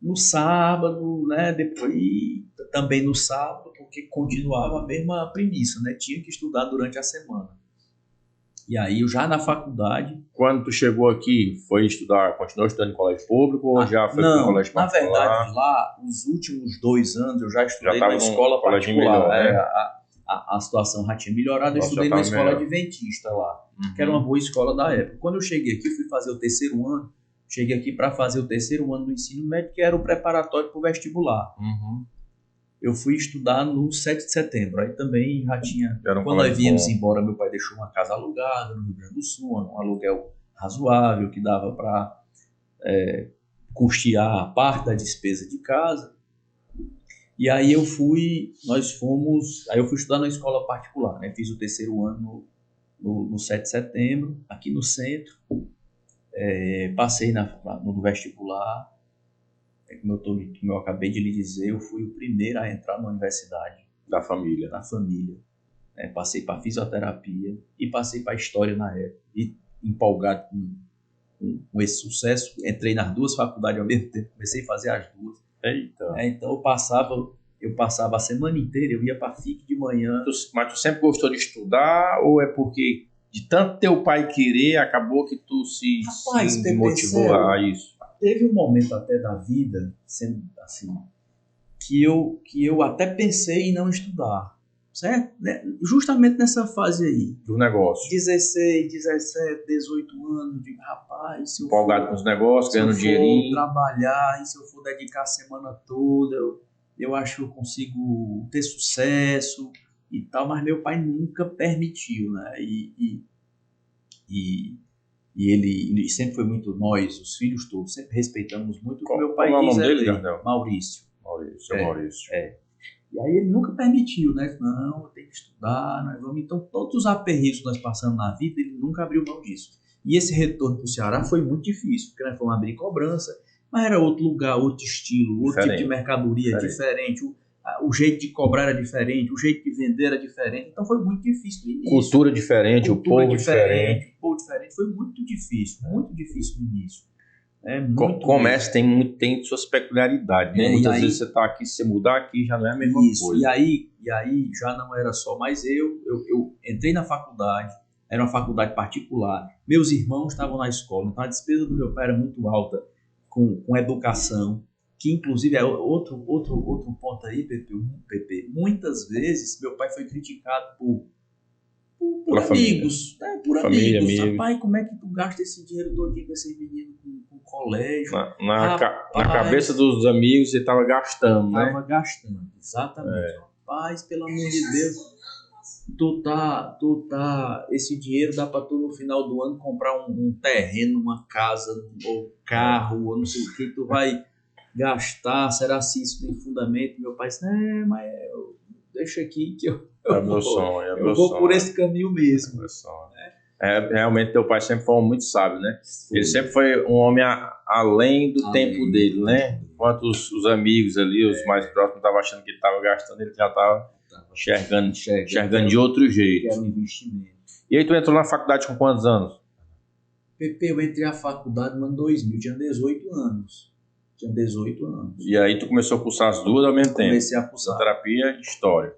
no sábado, né? Depois também no sábado, porque continuava a mesma premissa, né? Tinha que estudar durante a semana. E aí eu já na faculdade. Quando tu chegou aqui, foi estudar, continuou estudando em colégio público ou já foi para colégio particular? Na verdade, lá, os últimos 2 anos eu já estudei na escola particular. Melhor, né? A situação já tinha melhorado, eu estudei na escola adventista lá, que era uma boa escola da época. Quando eu cheguei aqui, fui fazer o 3º ano. Cheguei aqui para fazer o 3º ano do ensino médio, que era o preparatório para o vestibular. Eu fui estudar no 7 de setembro. Aí também já tinha... Quando nós viemos embora, meu pai deixou uma casa alugada no Rio Grande do Sul, um aluguel razoável, que dava para custear parte da despesa de casa. E aí eu fui estudar na escola particular, né? Fiz o 3º ano no 7 de setembro, aqui no centro. Passei no vestibular. Como eu acabei de lhe dizer, eu fui o primeiro a entrar na universidade. Da família. Passei para fisioterapia e passei para história na época. E empolgado com esse sucesso, entrei nas 2 faculdades ao mesmo tempo, comecei a fazer as 2. Eita. Então eu passava a semana inteira, eu ia para a FIC de manhã. Mas tu sempre gostou de estudar ou é porque de tanto teu pai querer, acabou que tu se motivou a isso? Teve um momento até da vida, sendo assim, que eu até pensei em não estudar, certo? Justamente nessa fase aí. Do negócio. 16, 17, 18 anos, de rapaz, se eu empolgado com os negócios, ganhando dinheirinho. Trabalhar, e se eu for dedicar a semana toda, eu acho que eu consigo ter sucesso e tal, mas meu pai nunca permitiu, né? E ele sempre foi muito, nós, os filhos todos, sempre respeitamos muito o que meu pai diz. Maurício. Maurício. E aí ele nunca permitiu, né? Não, eu tenho que estudar, nós vamos. Então, todos os aperreios que nós passamos na vida, ele nunca abriu mão disso. E esse retorno para o Ceará foi muito difícil, porque nós fomos abrir cobrança, mas era outro lugar, outro estilo, outro tipo de mercadoria diferente. O jeito de cobrar era diferente, o jeito de vender era diferente, então foi muito difícil no início. Cultura diferente, o povo diferente. O povo diferente, foi muito difícil no início. Comércio tem suas peculiaridades, né? Muitas vezes você está aqui, se você mudar aqui, já não é a mesma coisa. E aí já não era só mais eu entrei na faculdade, era uma faculdade particular, meus irmãos estavam na escola, então a despesa do meu pai era muito alta com educação, que inclusive é outro ponto aí, Pepe. Muitas vezes meu pai foi criticado por amigos, né? Por família, amigos. Pai, como é que tu gasta esse dinheiro todinho com esses meninos com colégio? Na cabeça dos amigos você estava gastando, né? Estava gastando, exatamente. Rapaz, pelo amor de Deus, tu tá, esse dinheiro dá para tu no final do ano comprar um terreno, uma casa, ou carro, ou não sei o que tu vai gastar, será se isso tem fundamento? Meu pai disse, mas deixa aqui que eu meu sonho, é eu meu vou sonho. por esse caminho É mesmo. meu sonho. Realmente teu pai sempre foi um homem muito sábio, né? Foi. Ele sempre foi um homem além do Além tempo dele, do né? tempo dele. Enquanto os amigos ali, os mais próximos, estavam achando que ele estava gastando, ele já estava enxergando de outro que jeito. era um investimento. E aí tu entrou na faculdade com quantos anos? Pepe, eu entrei na faculdade no ano 2000, tinha 18 anos. Tinha 18 anos. E aí tu começou a cursar as duas ao mesmo tempo? Comecei a cursar. Fisioterapia e História.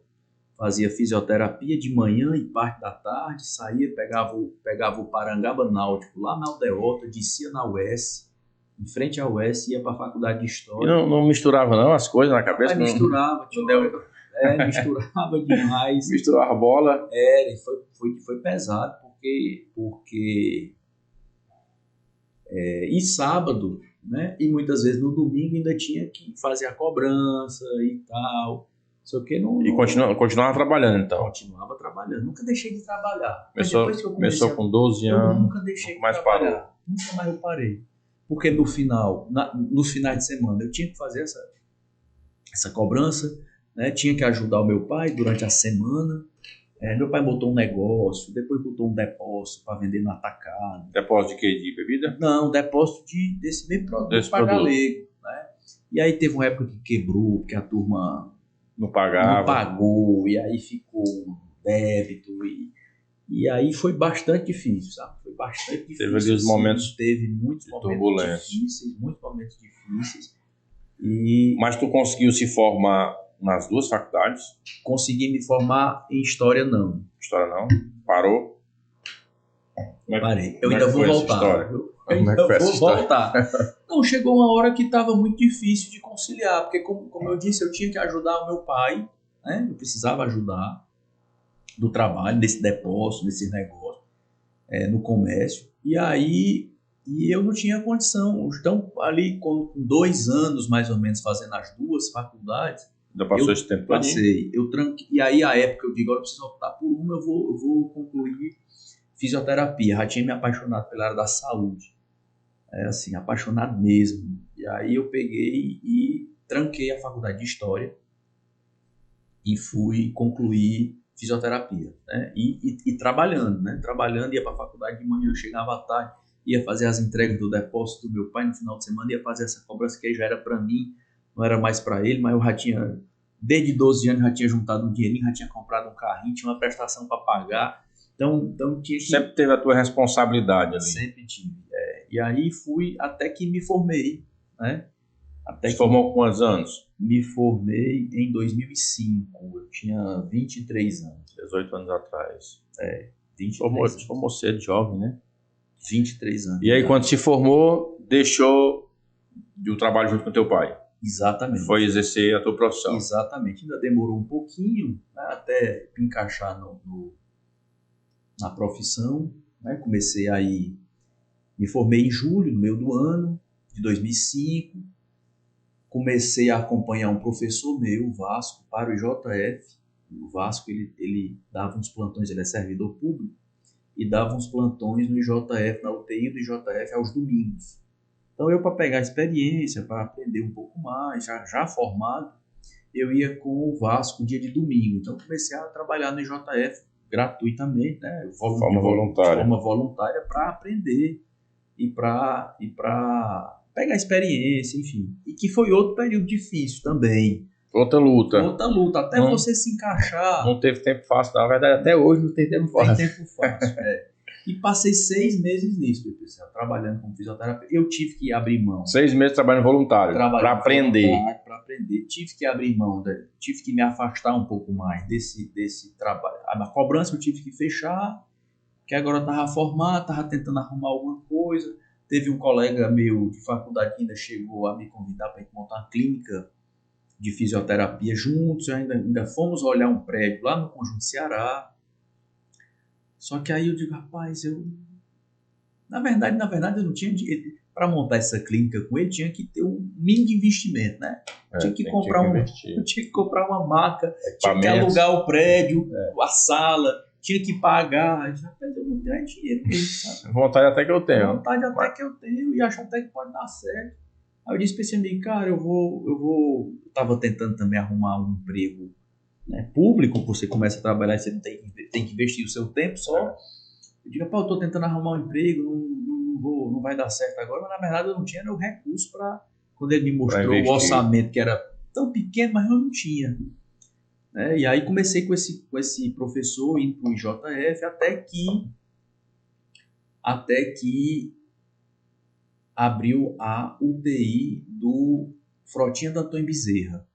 Fazia fisioterapia de manhã e parte da tarde, saía, pegava o Parangaba Náutico lá na Aldeota, descia na UES, em frente à UES, ia para a faculdade de E História. não misturava não as coisas na cabeça? Aí misturava, misturava demais. Misturava a bola. E foi pesado, porque e sábado, né? E muitas vezes no domingo ainda tinha que fazer a cobrança e tal. Só que E continuava trabalhando então? Continuava trabalhando, nunca deixei de trabalhar. Começou com 12 anos. Eu nunca deixei de trabalhar. Parou. Nunca mais eu parei. Porque no final, nos finais de semana, eu tinha que fazer essa cobrança, né? Tinha que ajudar o meu pai durante a semana. Meu pai botou um negócio, depois botou um depósito para vender no atacado. Depósito de quê? De bebida? Não, depósito desse mesmo produto para galego. Né? E aí teve uma época que quebrou, porque a turma não pagou, e aí ficou um débito. E aí foi bastante difícil, sabe? Foi bastante difícil. Teve ali os momentos. Teve muitos momentos difíceis. Mas tu conseguiu se formar nas duas faculdades? Consegui me formar em História, não. História não? Parou? Parei. Eu ainda vou voltar. Eu ainda vou voltar. Não, chegou uma hora que estava muito difícil de conciliar, porque como eu disse, eu tinha que ajudar o meu pai, né? Eu precisava ajudar do trabalho, desse depósito, desse negócio, no comércio. E eu não tinha condição. Então, ali com 2 anos, mais ou menos, fazendo as duas faculdades, já passou esse tempo? Passei. Eu tranquei. E aí, a época, eu digo, agora eu preciso optar por uma, eu vou concluir fisioterapia. Já tinha me apaixonado pela área da saúde. Assim, apaixonado mesmo. E aí eu peguei e tranquei a faculdade de História e fui concluir fisioterapia, né? E trabalhando, né? Trabalhando, ia para a faculdade de manhã, chegava à tarde, ia fazer as entregas do depósito do meu pai, no final de semana ia fazer essa cobrança que aí já era para mim, não era mais para ele, mas eu já tinha, desde 12 anos, já tinha juntado um dinheirinho, já tinha comprado um carrinho, tinha uma prestação para pagar, então tinha que... Sempre teve a tua responsabilidade ali. Sempre tive, E aí fui até que me formei, né? Você formou com quantos anos? Me formei em 2005, eu tinha 23 anos. 18 anos atrás. 23 anos. Formou cedo, jovem, né? 23 anos. E aí, quando se formou, deixou o trabalho junto com teu pai? Exatamente. Foi exercer a tua profissão? Exatamente. Ainda demorou um pouquinho, né, até encaixar na profissão. Né? Comecei aí, me formei em julho, no meio do ano de 2005. Comecei a acompanhar um professor meu, o Vasco, para o IJF. O Vasco, ele dava uns plantões, ele é servidor público, e dava uns plantões no IJF, na UTI do IJF, aos domingos. Então, eu, para pegar experiência, para aprender um pouco mais, já formado, eu ia com o Vasco dia de domingo. Então, comecei a trabalhar no IJF gratuitamente, né? Forma voluntária para aprender e para pegar experiência, enfim. E que foi outro período difícil também. Outra luta. Até você se encaixar. Não teve tempo fácil, na verdade, até hoje não tem tempo fácil. E passei 6 meses nisso, pessoal, trabalhando como fisioterapeuta. Eu tive que abrir mão. 6 meses trabalhando voluntário, para aprender. Tive que abrir mão, tive que me afastar um pouco mais desse trabalho. A cobrança eu tive que fechar, que agora eu estava formado, estava tentando arrumar alguma coisa. Teve um colega meu de faculdade que ainda chegou a me convidar para montar uma clínica de fisioterapia juntos. Ainda fomos olhar um prédio lá no Conjunto Ceará. Só que aí eu digo, rapaz, na verdade eu não tinha dinheiro. Para montar essa clínica com ele, tinha que ter um mínimo de investimento, né? Tinha que comprar uma maca, tinha que alugar o prédio, a sala, tinha que pagar. Eu não tenho dinheiro mesmo, sabe? Vontade até que eu tenho. Até que eu tenho e acho até que pode dar certo. Aí eu disse para esse amigo, cara, eu tava tentando também arrumar um emprego né, público, você começa a trabalhar e você não tem que investir o seu tempo só. Eu digo, pô, eu estou tentando arrumar um emprego, não vai dar certo agora, mas na verdade eu não tinha o recurso para, quando ele me mostrou o orçamento, que era tão pequeno, mas eu não tinha. E aí comecei com esse professor indo para o IJF até que abriu a UTI do Frotinha do Antônio Bezerra.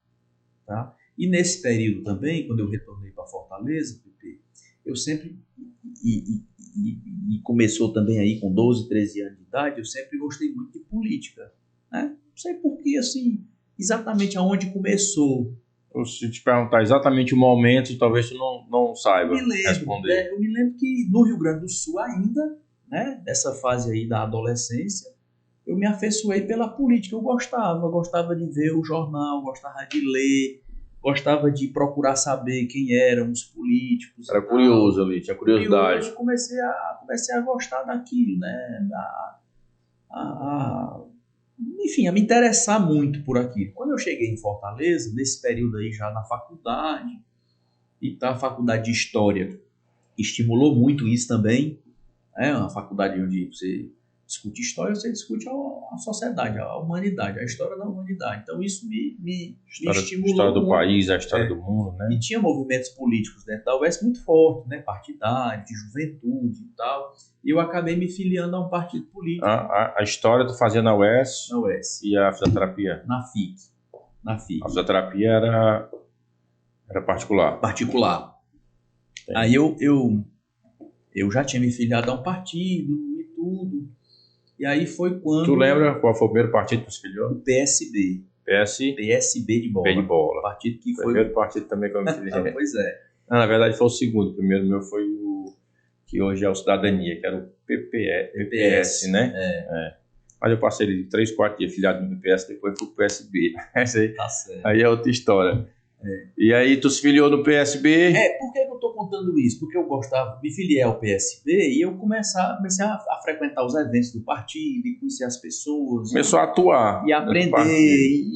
Tá? E nesse período também, quando eu retornei para Fortaleza, eu sempre, e começou também aí com 12, 13 anos de idade, eu sempre gostei muito de política. Né? Não sei porquê, assim, exatamente aonde começou. Se te perguntar exatamente o momento, talvez tu não saiba responder. Eu me lembro que no Rio Grande do Sul ainda, né, nessa fase aí da adolescência, eu me afeiçoei pela política. Eu gostava de ver o jornal, gostava de ler, gostava de procurar saber quem eram os políticos. Era curioso ali, tinha curiosidade. Eu comecei a gostar daquilo, né? Enfim, a me interessar muito por aquilo. Quando eu cheguei em Fortaleza, nesse período aí já na faculdade, e a faculdade de História estimulou muito isso também, uma faculdade onde você discute história, você discute a sociedade, a humanidade, a história da humanidade. Então isso me estimulou. A história do muito. País, a história do mundo, né? E tinha movimentos políticos dentro da UES muito fortes, né? Partidários, de juventude e tal. E eu acabei me filiando a um partido político. A história tu fazia na UES? Na UES. E a fisioterapia? Na FIC. A fisioterapia era particular? Particular. Sim. Aí eu já tinha me filiado a um partido e tudo. E aí foi quando... Tu lembra qual foi o primeiro partido que tu se filiou? O PSB. PSB de bola. B de bola. Partido que foi... Primeiro partido também que eu me filiei. Pois é. Na verdade foi o segundo. O primeiro meu foi o que hoje é o Cidadania, que era o PPS, né? Mas eu passei de 3, 4 dias filiado no PPS, depois fui pro PSB. Tá certo. Aí é outra história. E aí tu se filiou no PSB? Por que eu tô contando isso? Porque eu me filiei ao PSB e eu comecei a frequentar os eventos do partido e conhecer as pessoas. Começou a atuar. E aprender, e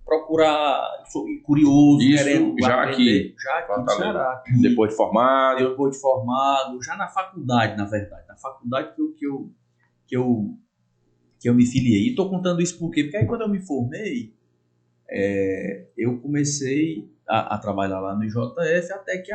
procurar, e curioso, isso, querendo já aprender. Aqui no Ceará. Depois de formado, já na faculdade, na verdade. Na faculdade que eu me filiei. E tô contando isso por quê? Porque aí quando eu me formei, eu comecei a trabalhar lá no IJF até que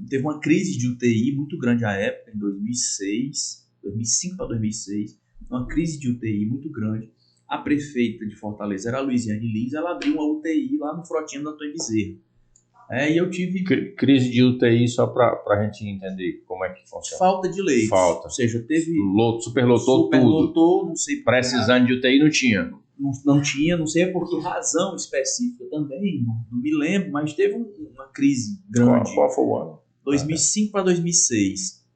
teve uma crise de UTI muito grande à época, em 2005 para 2006, uma crise de UTI muito grande. A prefeita de Fortaleza era a Luiziane Lins, ela abriu uma UTI lá no Frotinha do Antônio Bezerra. E eu tive... Crise de UTI, só para a gente entender como é que funciona. Falta de leitos. Ou seja, teve... Superlotou tudo. Não sei... Precisando de UTI não tinha. Não tinha, não sei por que razão específica também, não me lembro, mas teve uma crise grande. Qual foi o ano? 2005 para 2006.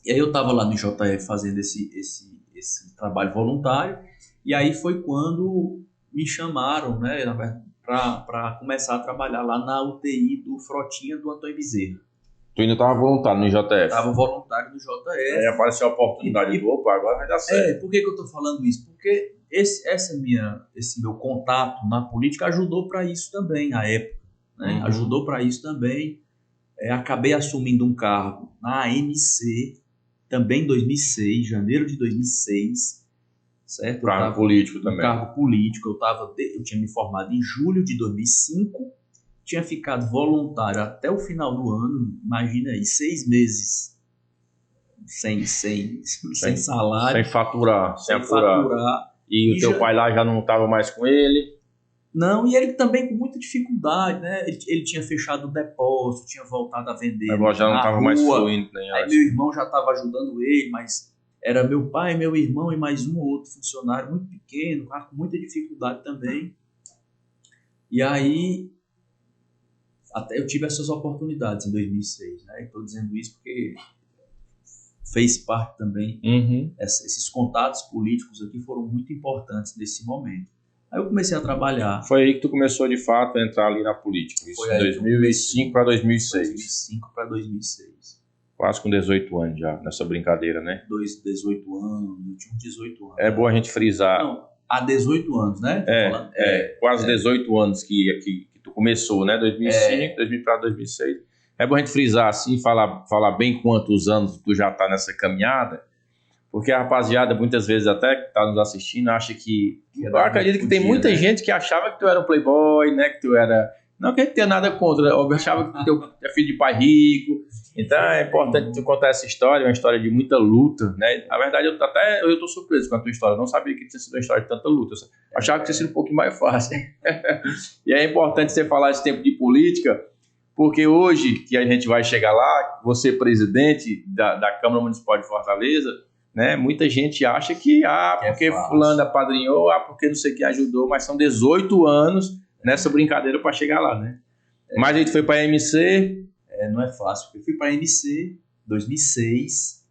E aí eu estava lá no IJF fazendo esse trabalho voluntário, e aí foi quando me chamaram, né, para começar a trabalhar lá na UTI do Frotinha do Antônio Bezerra. Tu ainda estava voluntário no IJF? Estava voluntário no IJF. Aí apareceu a oportunidade de opa, agora vai dar certo. Por que eu estou falando isso? Porque esse meu contato na política ajudou para isso também, à época. Né? Uhum. Ajudou para isso também. Acabei assumindo um cargo na ANC, também em 2006, janeiro de 2006. Certo? Cargo político também. Cargo político. Eu tinha me formado em julho de 2005, tinha ficado voluntário até o final do ano, imagina aí, 6 meses sem salário. Sem faturar. E o teu pai lá já não estava mais com ele? Não, e ele também com muita dificuldade, né? Ele tinha fechado o depósito, tinha voltado a vender. Agora já não estava mais fluindo. Aí meu irmão já estava ajudando ele, mas era meu pai, meu irmão e mais um ou outro funcionário muito pequeno, com muita dificuldade também. E aí, até eu tive essas oportunidades em 2006, né? Estou dizendo isso porque fez parte também. Esses contatos políticos aqui foram muito importantes nesse momento. Aí eu comecei a trabalhar. Foi aí que tu começou de fato a entrar ali na política? Isso foi em 2005 para 2006. 2005 para 2006. Quase com 18 anos já, nessa brincadeira, né? 18 anos, eu tinha 18 anos. É bom a gente frisar. Não, há 18 anos, né? Quase 18 anos que tu começou, né? 2005, 2000 para 2006. É bom a gente frisar assim, falar bem quantos anos tu já tá nessa caminhada, porque a rapaziada, muitas vezes até que tá nos assistindo, acha que... Eu acredito que tem muita gente que achava que tu era um playboy, né? Que tu era... Não que a gente tenha nada contra, eu achava que tu é filho de pai rico. Então é importante tu contar essa história, uma história de muita luta, né? Na verdade, eu tô surpreso com a tua história. Eu não sabia que tinha sido uma história de tanta luta. Eu achava que tinha sido um pouquinho mais fácil. E é importante você falar esse tempo de política, porque hoje que a gente vai chegar lá, você presidente da Câmara Municipal de Fortaleza, né? Muita gente acha que porque fulano apadrinhou, porque não sei quem ajudou, mas são 18 anos nessa brincadeira para chegar lá, né? Mas a gente foi para a MC. Não é fácil. Eu fui para a MC em 2006,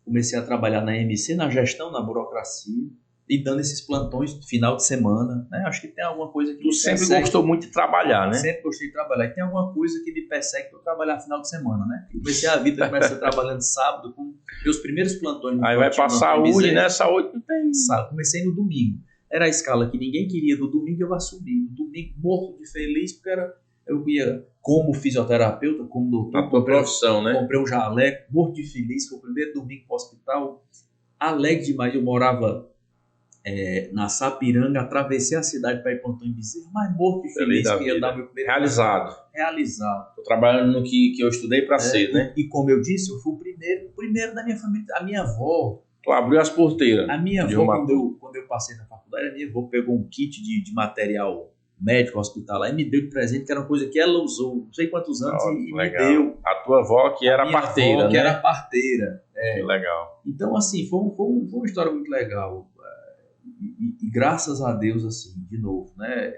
comecei a trabalhar na MC, na gestão, na burocracia, e dando esses plantões no final de semana, né? Acho que tem alguma coisa que tu sempre gostou muito de trabalhar, né? Sempre gostei de trabalhar. E tem alguma coisa que me persegue para eu trabalhar no final de semana, né? Eu comecei a vida, comecei trabalhando sábado, com meus primeiros plantões. Aí vai para saúde, né? Saúde não tem. Comecei no domingo. Era a escala que ninguém queria do domingo, eu assumi. No domingo, morto de feliz, porque eu ia como fisioterapeuta, como doutor. A tua profissão, né? Comprei um jaleco, morto de feliz. Foi o primeiro domingo para o hospital. Alegre demais. Eu morava na Sapiranga, atravessei a cidade para ir para Antônio Bezerra, mas morto de feliz que ia dar meu primeiro. Realizado. Estou trabalhando no que eu estudei para ser, né? E como eu disse, eu fui o primeiro da minha família. A minha avó... Tu abriu as porteiras. A minha avó, quando eu passei na faculdade, a minha avó pegou um kit de material médico hospitalar e me deu de presente, que era uma coisa que ela usou não sei quantos anos e me deu. A tua avó que era parteira, né? Que era parteira. Que legal. Então, assim, foi uma história muito legal. E graças a Deus, assim, de novo, né?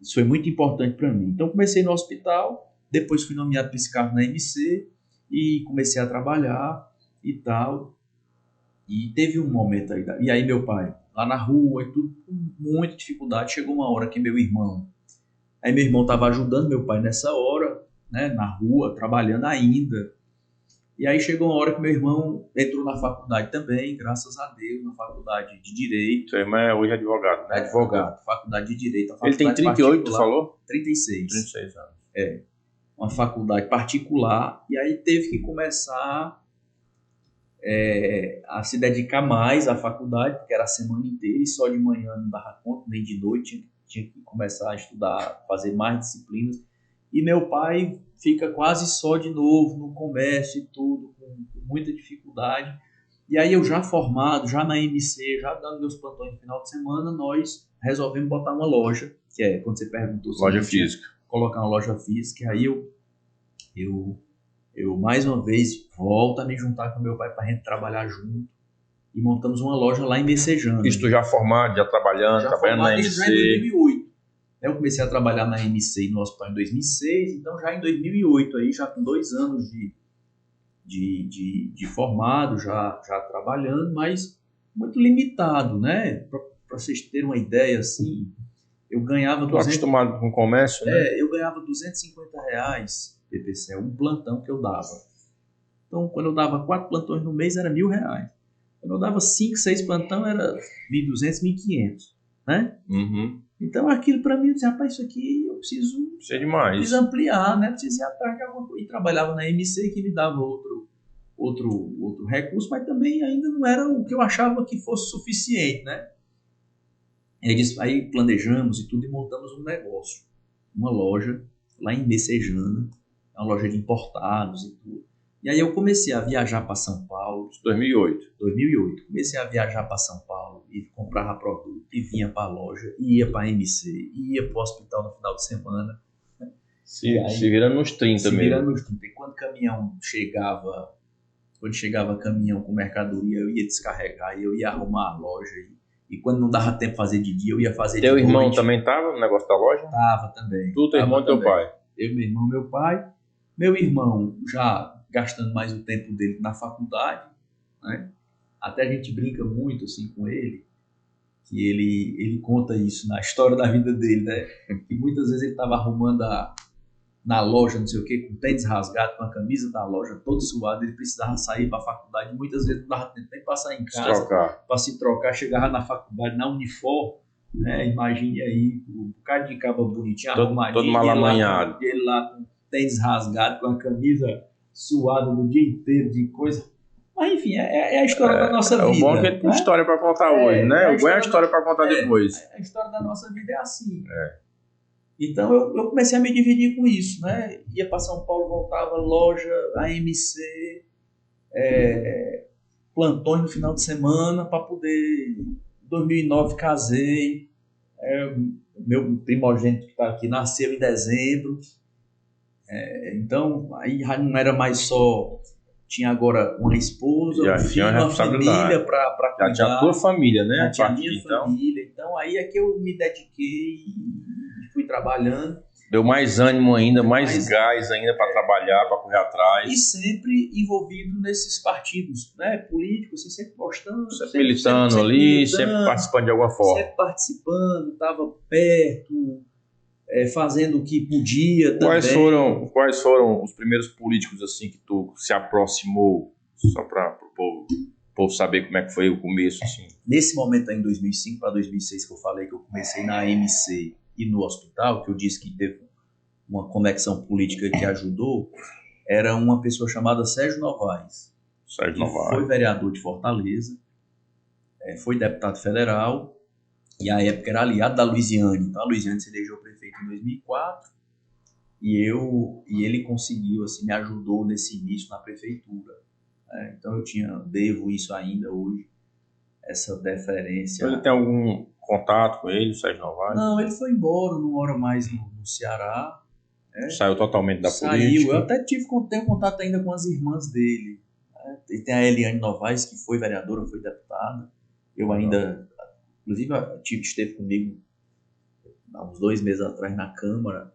Isso foi muito importante para mim. Então, comecei no hospital, depois fui nomeado psiquiatra na MC e comecei a trabalhar e tal. E teve um momento aí, e aí meu pai, lá na rua e tudo, com muita dificuldade, chegou uma hora que meu irmão estava ajudando meu pai nessa hora, né, na rua, trabalhando ainda. E aí chegou uma hora que meu irmão entrou na faculdade também, graças a Deus, na faculdade de Direito. Seu irmão é hoje advogado, né? Advogado, faculdade de Direito. Ele tem 38, tu falou? 36. 36 anos. Uma faculdade particular, e aí teve que começar a se dedicar mais à faculdade, porque era a semana inteira e só de manhã não dava conta, nem de noite, tinha que começar a estudar, fazer mais disciplinas. E meu pai fica quase só de novo no comércio e tudo, com muita dificuldade. E aí eu já formado, já na MC, já dando meus plantões no final de semana, nós resolvemos botar uma loja, que é quando você perguntou sobre loja física. Colocar uma loja física. Aí eu mais uma vez volto a me juntar com meu pai para a gente trabalhar junto e montamos uma loja lá em Messejana. Isso tu já formado, já trabalhando na MC? Já em 2008. Eu comecei a trabalhar na MC no hospital em 2006, então já em 2008, aí, já com 2 anos de formado, já trabalhando, mas muito limitado, né? Para vocês terem uma ideia, assim, eu ganhava... Estou acostumado com o comércio, né? Eu ganhava R$250, PPC, um plantão que eu dava. Então, quando eu dava 4 plantões no mês, era R$1.000. Quando eu dava 5, 6 plantão, era R$1.200, R$1.500, né? Uhum. Então, aquilo para mim, eu dizia, rapaz, isso aqui eu preciso ampliar, né? Preciso ir atrás de alguma coisa. E trabalhava na MC, que me dava outro recurso, mas também ainda não era o que eu achava que fosse suficiente, né? Aí planejamos e tudo e montamos um negócio. Uma loja lá em Messejana, uma loja de importados e tudo. E aí eu comecei a viajar para São Paulo. 2008. Comecei a viajar para São Paulo e comprava produto e vinha para a loja, ia para a MC, ia para o hospital no final de semana. Se virando nos 30 mesmo. Se virando nos 30. E quando chegava caminhão com mercadoria, eu ia descarregar, eu ia arrumar a loja. E quando não dava tempo de fazer de dia, eu ia fazer de noite. Teu irmão também estava no negócio da loja? Tava também. Tu, teu irmão e teu pai? Eu, meu irmão, meu pai. Meu irmão já gastando mais o tempo dele na faculdade, né? Até a gente brinca muito assim com ele, que ele conta isso na história da vida dele, né? Que muitas vezes ele estava arrumando na loja, não sei o quê, com o tênis rasgado, com a camisa da loja todo suado, ele precisava sair para a faculdade, muitas vezes não dava tempo nem passar em casa para se trocar, chegava na faculdade na uniforme, né? Imagine aí, um bocado de caba bonitinho, Todo arrumadinho, malamanhado. ele lá com tênis rasgado, com a camisa suada do dia inteiro de coisa. Mas enfim, é a história da nossa vida. O bom é que ele tem né? história para contar hoje, né? O bom é a história para contar depois. A história da nossa vida é assim. Então eu comecei a me dividir com isso, né? Ia para São Paulo, voltava, loja, AMC, plantões no final de semana para poder. Em 2009 casei, meu primogênito que está aqui nasceu em dezembro, então aí já não era mais só. Tinha agora uma esposa, Já um tinha filho, uma família para cuidar. Já tinha a tua família, né? Já tinha a minha família. Então aí é que eu me dediquei e fui trabalhando. Deu mais ânimo ainda, mais gás ainda para trabalhar, para correr atrás. E sempre envolvido nesses partidos, né, políticos, assim, sempre postando. Sempre militando ali, sempre participando de alguma forma. Sempre participando, estava perto, fazendo o que podia também. Quais foram os primeiros políticos assim que tu se aproximou, só para o povo saber como é que foi o começo? Assim? Nesse momento aí, em 2005 para 2006, que eu falei que eu comecei na AMC e no hospital, que eu disse que teve uma conexão política que ajudou, era uma pessoa chamada Sérgio Novaes. Foi vereador de Fortaleza, foi deputado federal, e à época era aliado da Luiziane. Então a Luiziane se elegeu prefeito em 2004, e ele conseguiu, assim, me ajudou nesse início na prefeitura. Então eu devo isso ainda hoje, essa deferência. Ele tem algum contato com ele, o Sérgio Novaes? Não, ele foi embora, não mora mais no Ceará. Saiu totalmente da política. Eu até tenho contato ainda com as irmãs dele. Ele tem a Eliane Novaes, que foi vereadora, foi deputada. Eu ainda, inclusive, a tia que esteve comigo há uns 2 meses atrás na Câmara.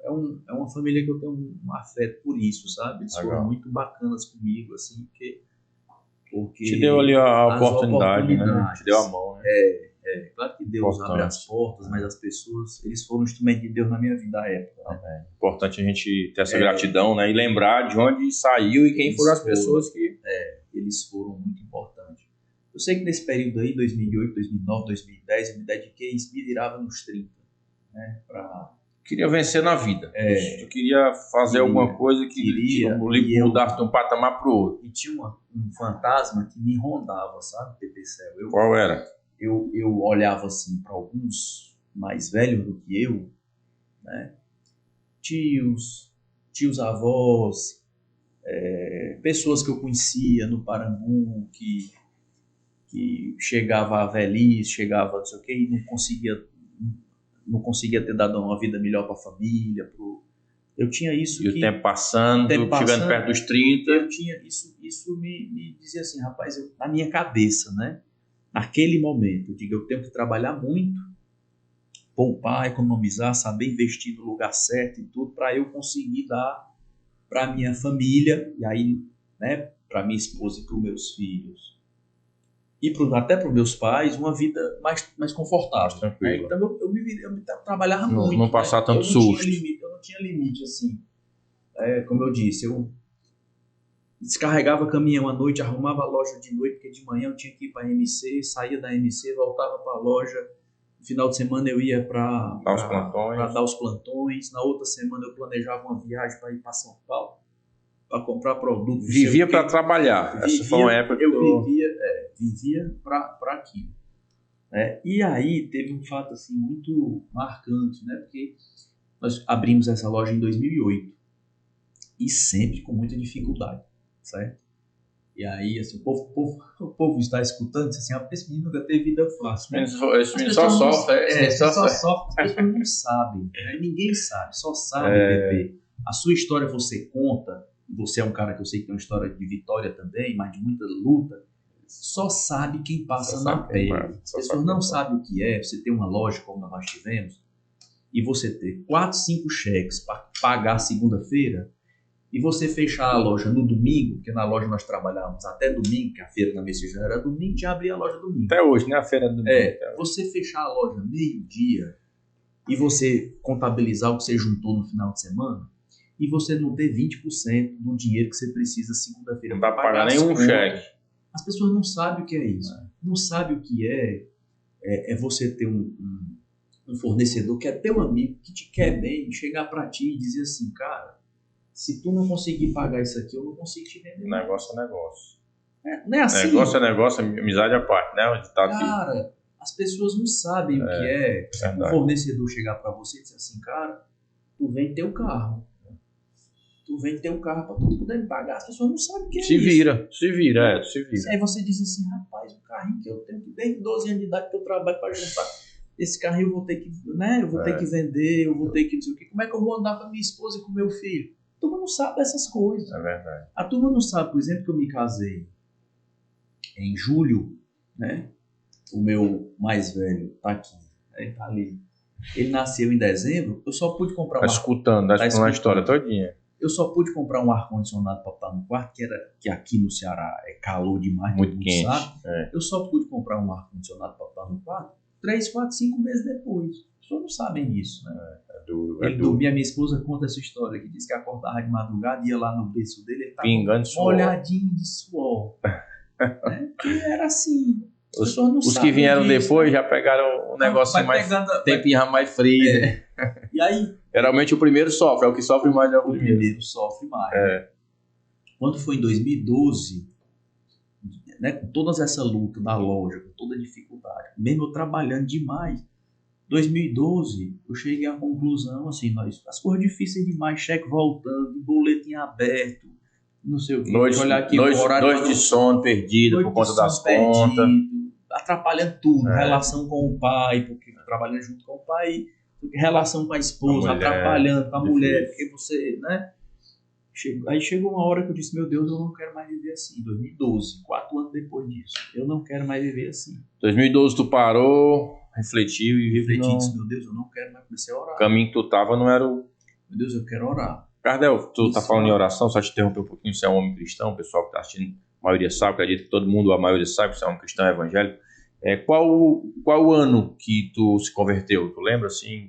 É uma família que eu tenho um afeto por isso, sabe? Eles foram muito bacanas comigo, assim, porque te deu ali a oportunidade, né? Te deu a mão, né? Claro que Deus abre as portas, mas as pessoas, eles foram um instrumento de Deus na minha vida à época. Né? Importante a gente ter essa gratidão, né? E lembrar de onde saiu e quem foram as pessoas que... Eles foram muito importantes. Eu sei que nesse período aí, 2008, 2009, 2010, eu me dediquei e me virava nos 30. Né? Queria vencer na vida. Eu queria fazer alguma coisa que mudar de um patamar para o outro. E tinha um fantasma que me rondava, sabe, Pepecel? Qual era? Eu olhava assim para alguns mais velhos do que eu, né? Tios avós, pessoas que eu conhecia no Parambu, que chegava à velhice, chegava não sei o quê, e não conseguia ter dado uma vida melhor para a família. Eu tinha isso. E o tempo passando, chegando perto dos 30. Eu tinha isso me dizia assim, rapaz, na minha cabeça, né? Naquele momento, eu tenho que trabalhar muito, poupar, economizar, saber investir no lugar certo e tudo, para eu conseguir dar para minha família, e aí, né, para minha esposa e para os meus filhos, e até para os meus pais, uma vida mais confortável. Tranquilo. Então eu trabalhava muito. Não passar tanto susto. Eu não tinha limite, assim. Como eu disse, eu descarregava caminhão à noite, arrumava a loja de noite, porque de manhã eu tinha que ir para a MC, saía da MC, voltava para a loja. No final de semana eu ia para dar os plantões. Na outra semana eu planejava uma viagem para ir para São Paulo, para comprar produtos. Vivia para trabalhar. Essa foi uma época que eu vivia para aquilo. E aí teve um fato assim, muito marcante, né? Porque nós abrimos essa loja em 2008 e sempre com muita dificuldade. Certo? E aí, assim, o povo está escutando, diz assim, esse menino nunca teve vida fácil. Né? Esse menino só sofre. Só sofre. As pessoas não sabem, né? Ninguém sabe, só sabe, Pepe. A sua história você conta, você é um cara que eu sei que tem uma história de vitória também, mas de muita luta, só sabe quem passa na pele. As pessoas não sabem o que é, você ter uma loja como nós tivemos, e você ter 4, 5 cheques para pagar segunda-feira, e você fechar a loja no domingo, porque na loja nós trabalhávamos até domingo, que a feira na Messias era domingo, já abria a loja domingo. Até hoje, né? A feira do domingo. Você fechar a loja meio-dia e você contabilizar o que você juntou no final de semana e você não ter 20% do dinheiro que você precisa segunda-feira. Não dá para pagar nenhum cheque. As pessoas não sabem o que é isso. Não sabem o que é é você ter um fornecedor que é teu amigo, que te quer bem, chegar para ti e dizer assim, cara, se tu não conseguir pagar isso aqui, eu não consigo te vender. Negócio é negócio. Não é assim. Negócio é negócio, amizade à parte, né? Onde tá aqui. Cara, as pessoas não sabem o que é um fornecedor chegar para você e dizer assim, cara, tu vem ter o carro. Tu vem ter o carro para tu poder me pagar. As pessoas não sabem o que é se isso. Se vira. Aí você diz assim, rapaz, o carrinho que eu tenho, desde 12 anos de idade que eu trabalho para juntar, esse carrinho eu vou ter que, né? Eu vou ter que vender, eu vou ter que dizer o quê. Como é que eu vou andar com a minha esposa e com o meu filho? A turma não sabe dessas coisas. É verdade. A turma não sabe, por exemplo, que eu me casei em julho, né? O meu mais velho tá aqui, né? Tá ali. Ele nasceu em dezembro, eu só pude comprar tá escutando a história todinha. Eu só pude comprar um ar-condicionado para botar no quarto, que aqui no Ceará é calor demais, muito quente. Sabe? Eu só pude comprar um ar-condicionado para botar no quarto 3, 4, 5 meses depois. As pessoas não sabem disso, né? É duro. Ele dormia, minha esposa conta essa história, que diz que acordava de madrugada, ia lá no berço dele, ele estava molhadinho de suor. Né? Que era assim. Os que vieram disso, depois, né? Já pegaram um negócio mais tempinho mais frio. Né? E aí, geralmente o primeiro sofre, é o que sofre mais é o primeiro. O primeiro sofre mais. Quando foi em 2012, né, com toda essa luta da loja, com toda a dificuldade, mesmo eu trabalhando demais, 2012 eu cheguei à conclusão, assim, as coisas difíceis demais, cheque voltando, boleto em aberto, não sei o que, noite de sono perdido por conta das contas, atrapalhando tudo, relação com o pai, porque trabalhando junto com o pai, relação com a esposa, atrapalhando com a mulher, porque você, né? Aí chegou uma hora que eu disse, meu Deus, eu não quero mais viver assim. 2012, 4 anos depois disso, eu não quero mais viver assim. 2012 tu parou, refletiu e refleti, disse, meu Deus, eu não quero mais, comecei a orar. O caminho que tu tava não era o... Meu Deus, eu quero orar. Cardel, tu tá falando em oração, só te interromper um pouquinho, você é um homem cristão, o pessoal que tá assistindo, a maioria sabe, acredito que todo mundo, a maioria sabe, você é um cristão evangélico. Qual ano que tu se converteu? Tu lembra, assim,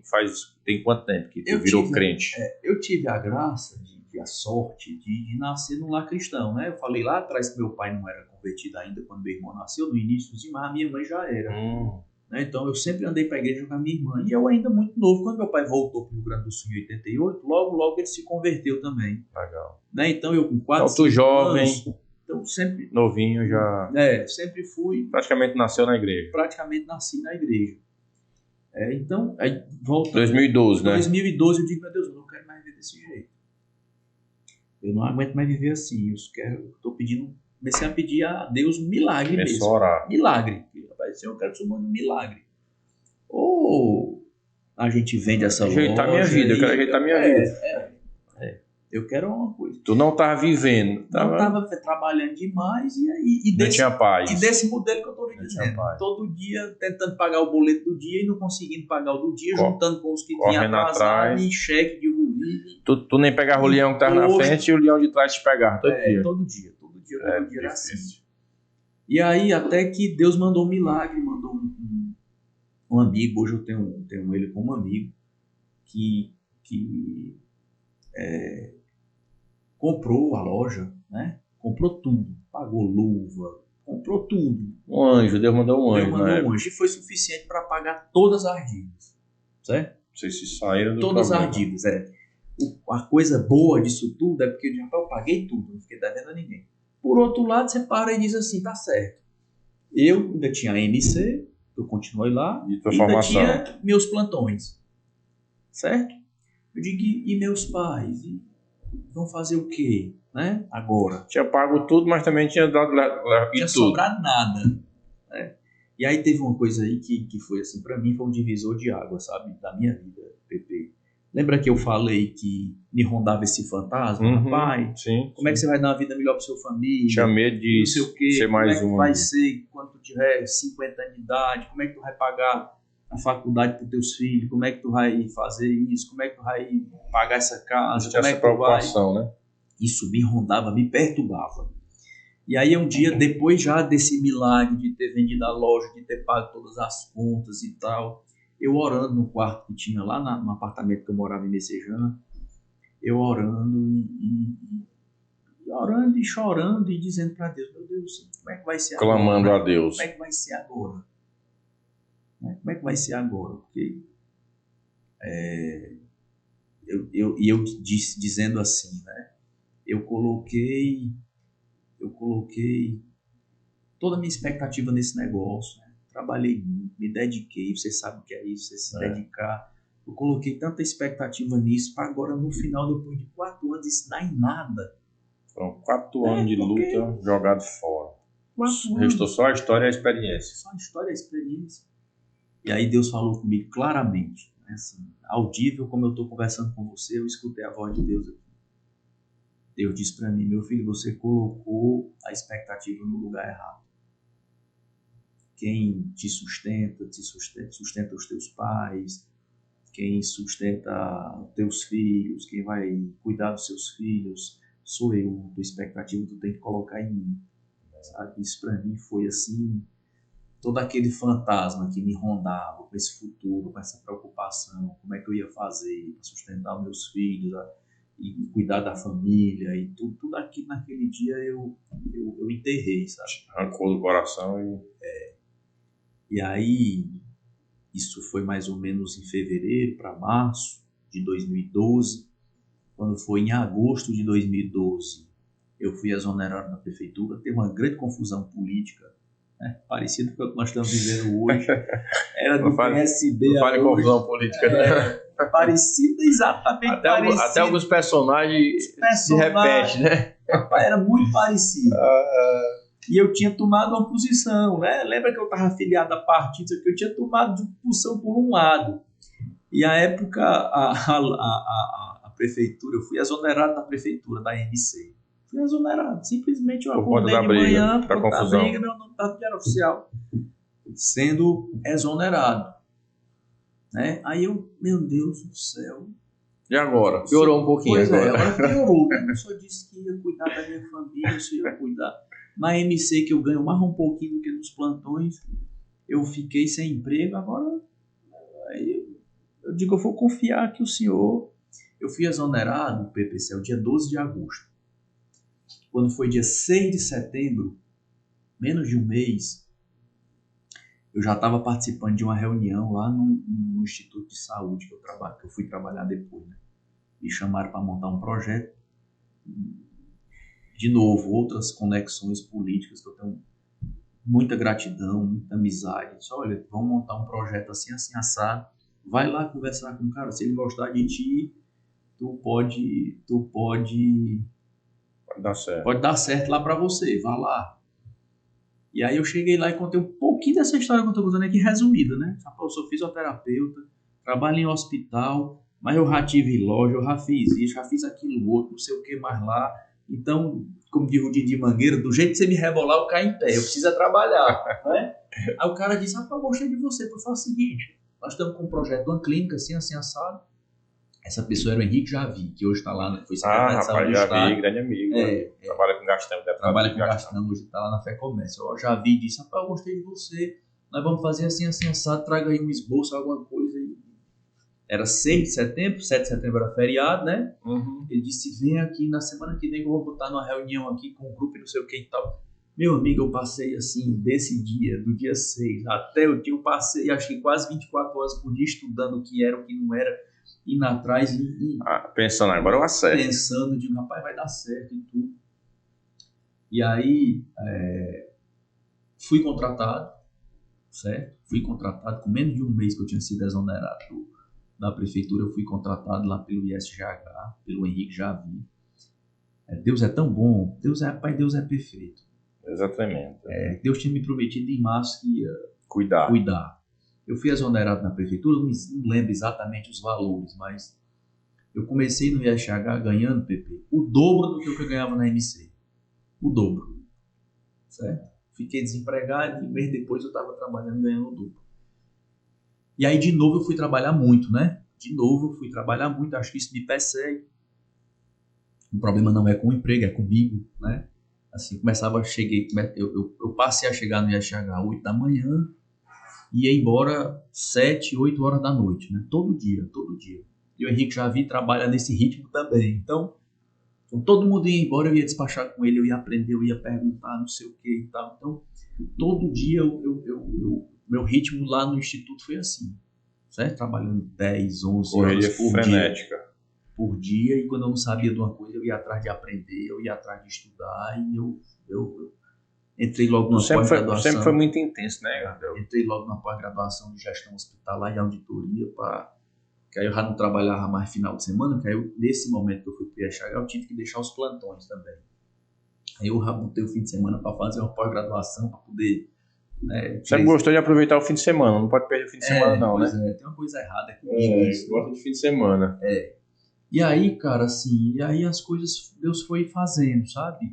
tem quanto tempo que tu virou crente? Eu tive a graça, a sorte de nascer num lar cristão, né? Eu falei lá atrás que meu pai não era convertido ainda quando meu irmão nasceu, no início, mas a minha mãe já era. Né? Então eu sempre andei para a igreja com a minha irmã. E eu ainda muito novo, quando meu pai voltou para o Rio Grande do Sul em 88, logo ele se converteu também. Legal. Né? Então eu com 4 anos... jovem, então sempre... novinho já... sempre fui... Praticamente nasceu na igreja. Praticamente nasci na igreja. Então, aí volta... 2012, né? 2012 eu digo, meu Deus, eu não quero mais viver desse jeito. Eu não aguento mais viver assim. Comecei a pedir a Deus um milagre mesmo. Começou a orar. Milagre. Eu quero que o Senhor mande um milagre. Ou a gente vende essa loja... Ajeitar minha vida, eu quero ajeitar minha vida. Eu quero uma coisa. Tu não estava vivendo. Não estava trabalhando demais não tinha paz. E desse modelo que eu estou lhe dizendo. Todo dia tentando pagar o boleto do dia e não conseguindo pagar o do dia, juntando com os que tinham atrasado e cheque de ruído. Tu nem pegava o leão que estava na frente e o leão de trás te pegava todo dia. Todo dia era assim. E aí até que Deus mandou um milagre, mandou um amigo, hoje eu tenho ele como amigo, que comprou a loja, né? Comprou tudo, pagou luva, comprou tudo. Um anjo, Deus mandou um anjo. Um anjo e foi suficiente para pagar todas as dívidas, certo? Vocês se saíram do todas problema. As dívidas, A coisa boa disso tudo é porque eu paguei tudo, não fiquei devendo a ninguém. Por outro lado, você para e diz assim, tá certo. Eu ainda tinha MC, eu continuei lá, e ainda tinha meus plantões, certo? Eu digo, e meus pais? Vão fazer o quê? Né? Agora. Tinha pago tudo, mas também tinha dado não tinha sobrado nada. Né? E aí teve uma coisa aí que foi assim, pra mim foi um divisor de água, sabe? Da minha vida, Pepe. Lembra que eu falei que me rondava esse fantasma? Pai, como é que você vai dar uma vida melhor para sua família? Tinha medo de ser mais como é que vai ser quando tu tiver 50 anos de idade? Como é que tu vai pagar a faculdade para os teus filhos? Como é que tu vai fazer isso? Como é que tu vai pagar essa casa? Como é que tu vai... né? Isso me rondava, me perturbava. E aí um dia, depois já desse milagre de ter vendido a loja, de ter pago todas as contas e tal... Eu orando no quarto que tinha lá no apartamento que eu morava em Messejana, eu orando e chorando e dizendo para Deus, meu Deus, como é que vai ser agora? Clamando a Deus. Como é que vai ser agora? né? Como é que vai ser agora? Porque eu dizendo assim, né? Eu coloquei toda a minha expectativa nesse negócio, né? Trabalhei muito, me dediquei, você sabe o que é isso, você se dedicar. Eu coloquei tanta expectativa nisso para agora, no final, depois de 4 anos, isso dá em nada. Foram 4 anos de luta jogado fora. Restou só a história e a experiência. Só a história e a experiência. E aí Deus falou comigo claramente, né? Assim, audível, como eu estou conversando com você, eu escutei a voz de Deus aqui. Deus disse para mim, meu filho, você colocou a expectativa no lugar errado. Quem te sustenta os teus pais, quem sustenta os teus filhos, quem vai cuidar dos seus filhos, sou eu. A expectativa tu tem que colocar em mim. Sabe? Isso para mim foi assim, todo aquele fantasma que me rondava com esse futuro, com essa preocupação, como é que eu ia fazer para sustentar os meus filhos e cuidar da família e tudo aquilo naquele dia eu enterrei, sabe? Arrancou do coração e... E aí, isso foi mais ou menos em fevereiro para março de 2012. Quando foi em agosto de 2012, eu fui exonerado da prefeitura. Teve uma grande confusão política, né? Parecido com o que nós estamos vivendo hoje. Era do PSB. Não fale confusão política, né? Parecido, exatamente parecido. Até alguns personagens se repetem, né? Era muito parecido. E eu tinha tomado uma posição, né? Lembra que eu estava afiliado a partidos, que eu tinha tomado posição por um lado. E à época, a prefeitura, eu fui exonerado da prefeitura, da MC. Fui exonerado. Simplesmente eu acordei de manhã, por conta da briga, meu nome estava no Diário Oficial, sendo exonerado. Né? Aí eu, meu Deus do céu. E agora? Piorou um pouquinho. Pois agora piorou. Eu só disse que ia cuidar da minha família, eu só ia cuidar. Na MC, que eu ganho mais um pouquinho do que nos plantões, eu fiquei sem emprego. Agora, aí eu digo, eu vou confiar que o senhor... Eu fui exonerado do PPC o dia 12 de agosto. Quando foi dia 6 de setembro, menos de um mês, eu já estava participando de uma reunião lá no Instituto de Saúde que eu fui trabalhar depois. Né? Me chamaram para montar um projeto. De novo, outras conexões políticas que eu tenho muita gratidão, muita amizade. Disse, olha, vamos montar um projeto assim, assim, assado. Vai lá conversar com o cara. Se ele gostar de ti, pode dar certo lá para você. Vá lá. E aí eu cheguei lá e contei um pouquinho dessa história que eu estou contando aqui, resumida, né? Eu sou fisioterapeuta, trabalho em hospital, mas eu já tive loja, eu já fiz isso, já fiz aquilo outro, não sei o que mais lá. Então, como diz o Didi Mangueira, do jeito que você me rebolar, eu caio em pé, eu preciso trabalhar, né? Aí o cara disse, eu gostei de você, eu falei o seguinte, nós estamos com um projeto de uma clínica, assim, assim, assado. Essa pessoa era o Henrique Javi, que hoje está lá, foi secretário de saúde do Estado. Grande amigo. Trabalha com Gastão. Trabalha com Gastão, hoje está lá na FEComércio. O Javi disse, eu gostei de você, nós vamos fazer assim, assim, assado, traga aí um esboço, alguma coisa. Era 6 de setembro, 7 de setembro era feriado, né? Uhum. Ele disse, vem aqui, na semana que vem eu vou botar numa reunião aqui com um grupo e não sei o que e tal. Meu amigo, eu passei assim, desse dia, do dia 6 até o dia, eu passei, acho que quase 24 horas por dia estudando o que era, o que não era, indo atrás pensando, agora eu acerto. Pensando, digo, rapaz, vai dar certo e tudo. E aí, fui contratado, certo? Fui contratado, com menos de um mês que eu tinha sido exonerado da prefeitura, eu fui contratado lá pelo ISGH, pelo Henrique Javi. Deus é tão bom, Deus é perfeito. Exatamente. Deus tinha me prometido em março que ia cuidar. Eu fui exonerado na prefeitura, não lembro exatamente os valores, mas eu comecei no ISGH ganhando, PP, o dobro do que eu ganhava na MC. O dobro. Certo? Fiquei desempregado e um mês depois eu estava trabalhando ganhando o dobro. E aí de novo eu fui trabalhar muito, né? Acho que isso me persegue. O problema não é com o emprego, é comigo, né? Assim, eu passei a chegar no ISGH 8 da manhã e ia embora 7, 8 horas da noite, né? Todo dia. E o Henrique Javi trabalha nesse ritmo também. Então, todo mundo ia embora, eu ia despachar com ele, eu ia aprender, eu ia perguntar, não sei o que e tal. Então, Todo dia meu ritmo lá no instituto foi assim, certo? Trabalhando 10, 11 Correria horas por frenética. dia, e quando eu não sabia de uma coisa, eu ia atrás de aprender, eu ia atrás de estudar, e eu entrei logo numa pós-graduação. Sempre foi muito intenso, né, Gardel? Entrei logo numa pós-graduação de gestão hospitalar e auditoria, que aí eu já não trabalhava mais final de semana, que aí nesse momento que eu fui para o IHH, eu tive que deixar os plantões também. Aí eu já botei o fim de semana para fazer uma pós-graduação, para poder... Né, Você gostou de aproveitar o fim de semana, não pode perder o fim de semana não, né? Tem uma coisa errada aqui. Gosta de fim de semana. E aí, cara, assim, e aí as coisas Deus foi fazendo, sabe?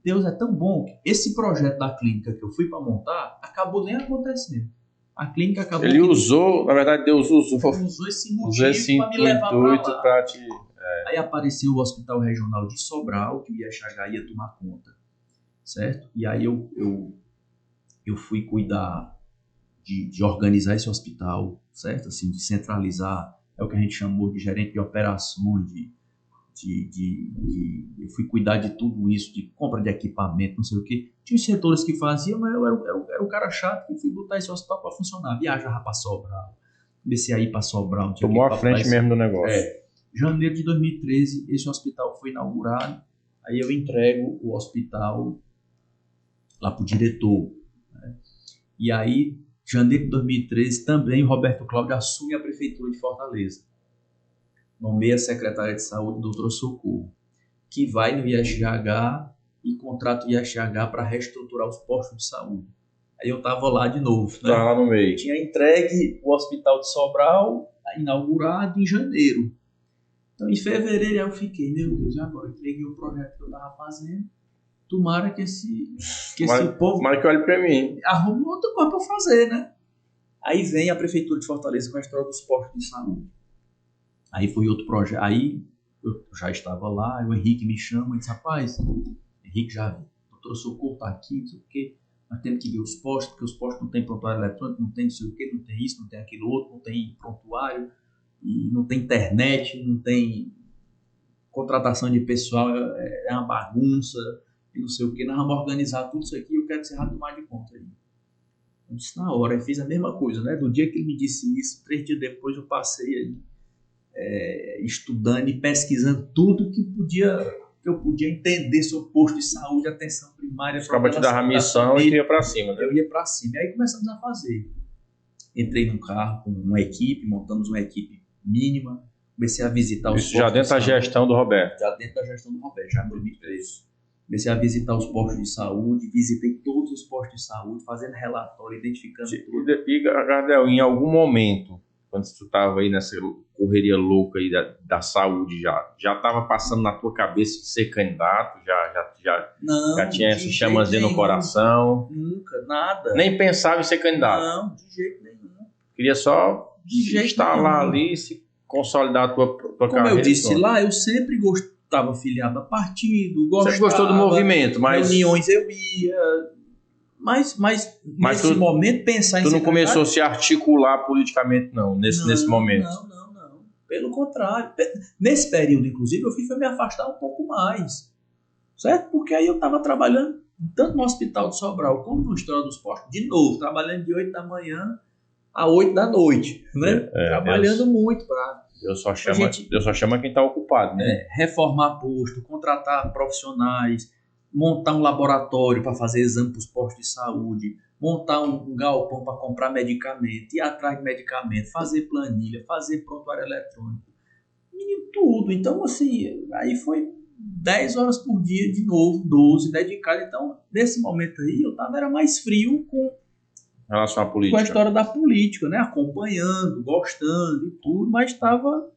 Deus é tão bom que esse projeto da clínica que eu fui para montar acabou nem acontecendo. A clínica acabou... Ele usou, na verdade, Deus usou esse motivo para me levar para lá. Pra te... Aí apareceu o Hospital Regional de Sobral, que o IHH ia tomar conta, certo? E aí eu fui cuidar de organizar esse hospital, certo? Assim, de centralizar, é o que a gente chamou de gerente de operações, eu fui cuidar de tudo isso, de compra de equipamento, não sei o quê. Tinha os setores que faziam, mas eu era o cara chato que fui botar esse hospital para funcionar. Viajava para Sobral, comecei a ir para Sobral. Tomou a frente mesmo do negócio. Janeiro de 2013, esse hospital foi inaugurado, aí eu entrego o hospital lá para o diretor, né? E aí, janeiro de 2013, também o Roberto Cláudio assume a prefeitura de Fortaleza. Nomeia a secretária de saúde, doutora Socorro, que vai no IHH e contrata o IHH para reestruturar os postos de saúde. Aí eu estava lá de novo, né? Lá no meio. Tinha entregue o hospital de Sobral, inaugurado em janeiro. Então, em fevereiro eu fiquei, meu Deus, e agora? Eu entreguei o projeto que eu estava fazendo. Tomara que esse povo... Tomara que olhe para mim. Arrume outra coisa para fazer, né? Aí vem a prefeitura de Fortaleza com a história dos postos de saúde. Aí foi outro projeto. Aí eu já estava lá, o Henrique me chama e diz, rapaz, Henrique já viu. Doutora Socorro está aqui, não sei o quê. Nós temos que ver os postos, porque os postos não tem prontuário eletrônico, não tem não sei o quê, não tem isso, não tem aquilo outro, não tem prontuário, e não tem internet, não tem contratação de pessoal, é uma bagunça, e não sei o quê. Nós vamos organizar tudo isso aqui, eu quero que você vá tomar de conta aí. Eu disse na hora, eu fiz a mesma coisa, né? Do dia que ele me disse isso, 3 dias depois eu passei aí estudando e pesquisando tudo que eu podia entender sobre posto de saúde, atenção primária. Acaba te dar a missão e ia para cima, né? Eu ia para cima. E aí começamos a fazer. Entrei num carro com uma equipe, montamos uma equipe mínima, comecei a visitar os postos. Já dentro da gestão do Roberto. Já dentro da gestão do Roberto, já em 2013. Comecei a visitar os postos de saúde, visitei todos os postos de saúde, fazendo relatório, identificando tudo. E, Gardel, em algum momento, quando tu estava aí nessa correria louca aí da saúde, já estava passando na tua cabeça de ser candidato? Já tinha essa chamazinha no coração? Nunca, nada. Nem pensava em ser candidato? Não, de jeito nenhum. Queria só estar lá ali, se consolidar a tua carreira. Como eu disse lá, eu sempre estava afiliado a partido, Você gostou do movimento, mas... reuniões eu ia... Mas nesse momento, pensar em ser Tu não começou a se articular politicamente, não, nesse momento? Não. Pelo contrário. Nesse período, inclusive, eu fui me afastar um pouco mais. Certo? Porque aí eu estava trabalhando tanto no Hospital de Sobral como no História dos Postos, de novo, trabalhando de 8 da manhã a 8 da noite. Né? Trabalhando muito para... Deus só chama quem está ocupado, né? Reformar posto, contratar profissionais, montar um laboratório para fazer exame para os postos de saúde, montar um galpão para comprar medicamento, ir atrás de medicamento, fazer planilha, fazer prontuário eletrônico, e tudo. Então, assim, aí foi 10 horas por dia de novo, 12, dedicado. Então, nesse momento aí, eu era mais frio com relação à política. Com a história da política, né? Acompanhando, gostando e tudo, mas estava...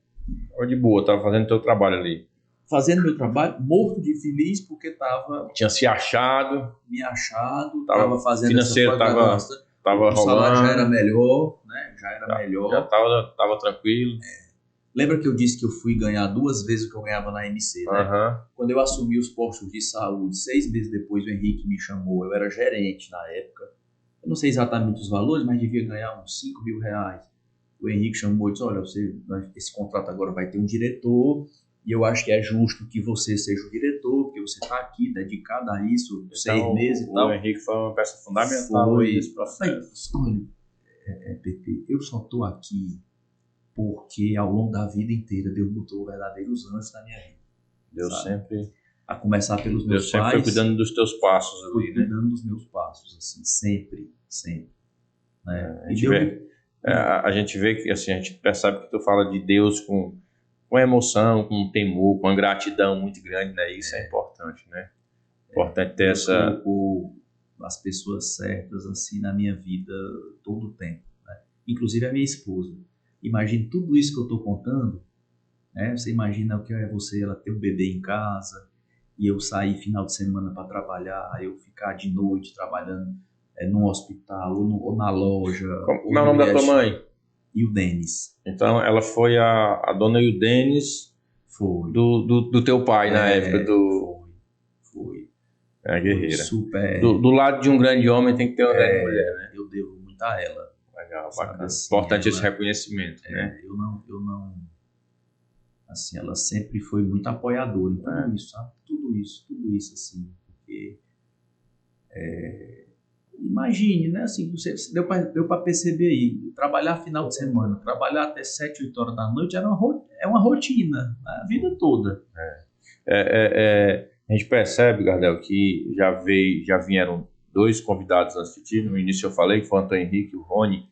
De boa, estava fazendo o teu trabalho ali. Fazendo meu trabalho, morto de feliz, porque estava... Tinha se achado. Me achado, estava fazendo financeiro, essa pós-graduação. Tava rolando. O salário já era melhor, né? Melhor. Já estava tranquilo. Lembra que eu disse que eu fui ganhar 2 vezes o que eu ganhava na MC, né? Uhum. Quando eu assumi os postos de saúde, 6 meses depois o Henrique me chamou, eu era gerente na época. Eu não sei exatamente os valores, mas devia ganhar uns 5 mil reais. O Henrique chamou e disse, olha, esse contrato agora vai ter um diretor, e eu acho que é justo que você seja o diretor, porque você está aqui dedicado a isso, Então, 6 meses e tal. O Henrique foi uma peça fundamental nesse processo. Olha, Pepe, eu só estou aqui porque ao longo da vida inteira Deus botou verdadeiros anjos na minha vida. Deus sempre... A começar pelos meus Deus sempre pais. foi cuidando dos teus passos ali, Foi cuidando dos meus passos, assim, sempre. Né? A gente vê que, assim, a gente percebe que tu fala de Deus com emoção, com temor, com uma gratidão muito grande, né? Isso é importante, né? Importante ter Deus essa... colocou as pessoas certas, assim, na minha vida todo o tempo, né? Inclusive a minha esposa. Imagine tudo isso que eu estou contando, né? Você imagina o que é você, ela ter um bebê em casa, e eu sair final de semana para trabalhar, eu ficar de noite trabalhando num hospital ou na loja. Como é o nome da tua mãe? Ildenis. Então, ela foi a dona Ildenis do teu pai na época do... Foi. É a guerreira. Super. Do lado de um grande homem tem que ter uma grande mulher, né? Eu devo muito a ela. Legal, bacana. Assim, importante esse reconhecimento, né? Eu não... Assim, ela sempre foi muito apoiadora em tudo isso, sabe? Tudo isso, assim. Porque... imagine, né? Assim, você deu para perceber aí. Trabalhar final de semana, trabalhar até 7, 8 horas da noite é uma rotina, a vida toda. A gente percebe, Gardel, que já vieram 2 convidados antes de ti. No início eu falei que foi o Antônio Henrique e o Rony.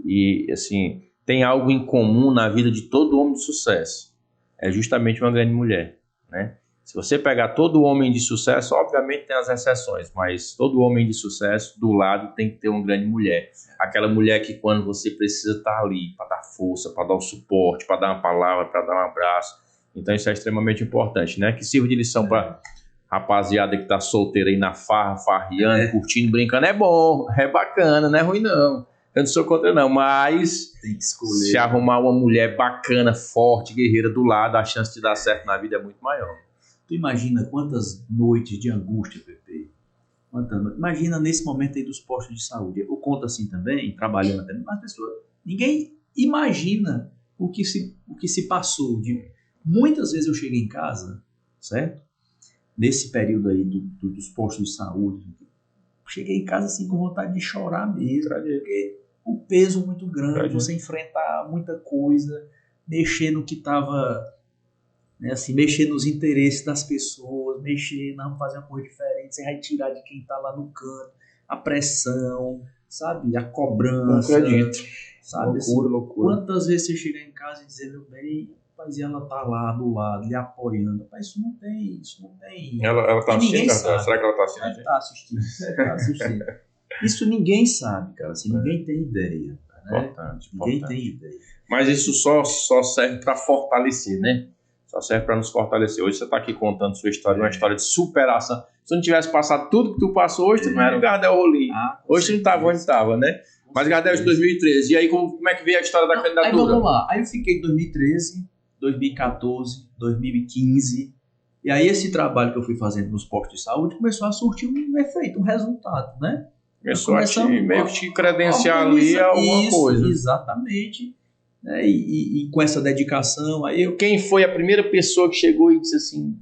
E, assim, tem algo em comum na vida de todo homem de sucesso. É justamente uma grande mulher, né? Se você pegar todo homem de sucesso, obviamente tem as exceções, mas todo homem de sucesso, do lado, tem que ter uma grande mulher. Aquela mulher que quando você precisa estar ali, para dar força, para dar o suporte, para dar uma palavra, para dar um abraço. Então isso é extremamente importante, né? Que sirva de lição para rapaziada que tá solteira aí na farra, farreando, curtindo, brincando. É bom, é bacana, não é ruim não. Eu não sou contra não, mas tem que escolher, se arrumar uma mulher bacana, forte, guerreira do lado, a chance de dar certo na vida é muito maior. Tu imagina quantas noites de angústia, Pepe? Imagina nesse momento aí dos postos de saúde. Eu conto assim também, trabalhando até, mas pessoas, ninguém imagina o que se passou. Muitas vezes eu cheguei em casa, certo? Nesse período aí dos postos de saúde, cheguei em casa assim com vontade de chorar mesmo, porque o peso muito grande, você enfrentar muita coisa, mexer no que estava, né, assim, mexer nos interesses das pessoas, fazer uma coisa diferente, você vai tirar de quem está lá no canto, a pressão, sabe, a cobrança. Não acredito. Sabe, Loucura. Quantas vezes você chegar em casa e dizer, meu bem, rapaz, e ela tá lá do lado, lhe apoiando, rapaz, isso não tem. Ela tá assistindo, será que ela tá assistindo? Ela tá assistindo. Isso ninguém sabe, cara, assim, ninguém tem ideia. Né? Ninguém tem ideia. Mas isso só serve para fortalecer, né? Só serve para nos fortalecer. Hoje você está aqui contando sua história, uma história de superação. Se não tivesse passado tudo que tu passou, hoje tu não era o Gardel Rolim. Hoje tu não estava onde estava, né? Mas Gardel de 2013. E aí, como é que veio a história da candidatura? Aí vamos lá. Aí eu fiquei em 2013, 2014, 2015. E aí esse trabalho que eu fui fazendo nos postos de saúde começou a surtir um efeito, um resultado, né? Começou a meio que te credenciar ali alguma coisa. Exatamente. E com essa dedicação, aí Quem foi a primeira pessoa que chegou e disse assim,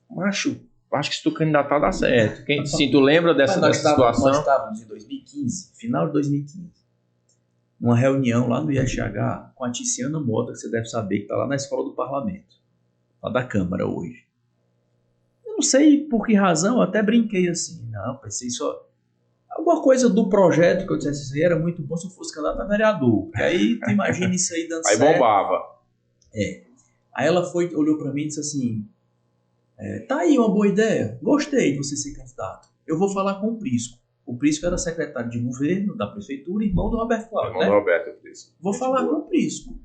macho, acho que se tu candidatar dá certo. Sim, tu lembra dessa situação? Nós estávamos em 2015, final de 2015, numa reunião lá no IHH com a Tiziana Mota, que você deve saber, que está lá na Escola do Parlamento, lá da Câmara hoje. Eu não sei por que razão, eu até brinquei assim, não, pensei só... Alguma coisa do projeto que eu dissesse assim, era muito bom se eu fosse candidato a vereador. Porque aí tu imagina isso aí dando certo. Aí bombava. Aí ela olhou para mim e disse assim, tá aí uma boa ideia, gostei de você ser candidato. Eu vou falar com o Prisco. O Prisco era secretário de governo da prefeitura, irmão do Roberto Cláudio. Irmão do Roberto, Prisco. Vou falar com o Prisco.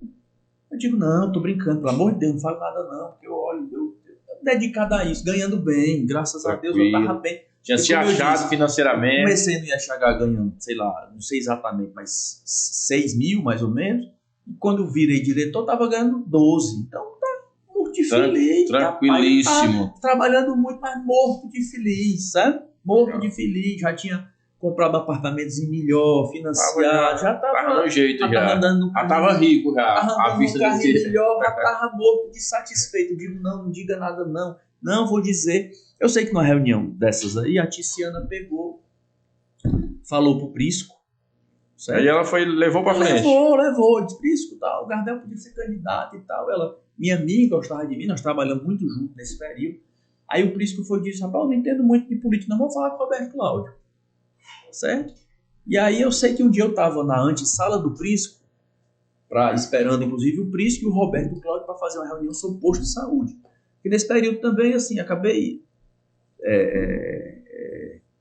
Eu digo, não, tô brincando, pelo amor de Deus, não falo nada não, porque eu dedicado a isso, ganhando bem, graças a Deus eu tava bem. Tinha se achado financeiramente. Comecei no IHH ganhando, sei lá, não sei exatamente, mas 6 mil mais ou menos. E quando virei diretor, eu tava ganhando 12. Então tá morto de feliz. Tranquilíssimo. Rapaz, trabalhando muito, mas morto de feliz, sabe? Morto de feliz. Já tinha comprado apartamentos em melhor, financiado. Já tava no jeito, já. Andando no já tava rico, já. A vista de melhor, já tava morto de satisfeito. Eu digo, não diga nada não. Não, vou dizer. Eu sei que numa reunião dessas aí, a Tiziana pegou, falou pro Prisco. Certo? Aí ela levou pra frente. Levou. Disse, Prisco, tal, o Gardel podia ser candidato e tal. Ela, minha amiga, gostava de mim, nós trabalhamos muito juntos nesse período. Aí o Prisco foi e disse, rapaz, eu não entendo muito de política, não vou falar com o Roberto Cláudio. Certo? E aí eu sei que um dia eu estava na antessala do Prisco, esperando inclusive o Prisco e o Roberto Cláudio para fazer uma reunião sobre posto de saúde. E nesse período também, assim, acabei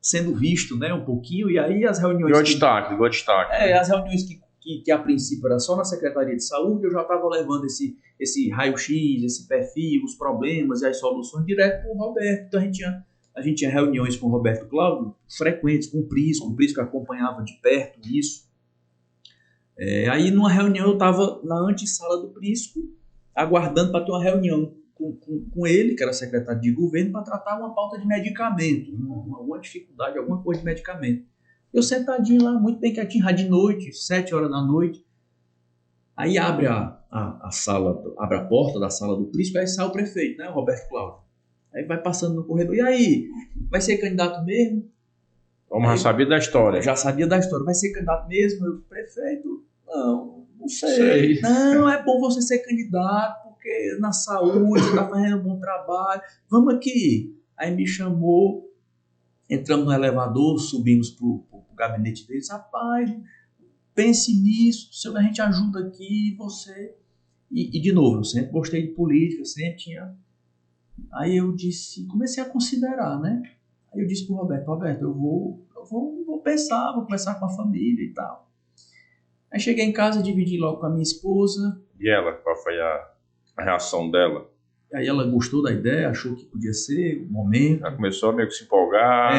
sendo visto, né, um pouquinho, e aí as reuniões... Igual destaque. As reuniões que a princípio era só na Secretaria de Saúde, eu já estava levando esse raio-x, esse perfil, os problemas e as soluções direto com o Roberto. Então a gente tinha reuniões com o Roberto Cláudio frequentes, com o Prisco acompanhava de perto isso. Aí numa reunião eu estava na antessala do Prisco, aguardando para ter uma reunião com ele, que era secretário de governo, para tratar uma pauta de medicamento, alguma dificuldade, alguma coisa de medicamento. Eu sentadinho lá, muito bem quietinho, de noite, 7 horas da noite. Aí abre a sala, abre a porta da sala do Prisco, aí sai o prefeito, né, o Roberto Cláudio. Aí vai passando no corredor, e aí, vai ser candidato mesmo? Já sabia da história. Já sabia da história, vai ser candidato mesmo? Eu, prefeito, não sei. Não, é bom você ser candidato, porque na saúde você está fazendo um bom trabalho. Vamos aqui. Aí me chamou, entramos no elevador, subimos para o gabinete deles. Rapaz, pense nisso, a gente ajuda aqui, você... E de novo, eu sempre gostei de política, sempre tinha... Aí eu disse, comecei a considerar, né? Aí eu disse pro Roberto, eu vou pensar, vou conversar com a família e tal. Aí cheguei em casa, dividi logo com a minha esposa. E ela, qual foi a reação dela? Aí ela gostou da ideia, achou que podia ser o momento. Ela começou a meio que se empolgar.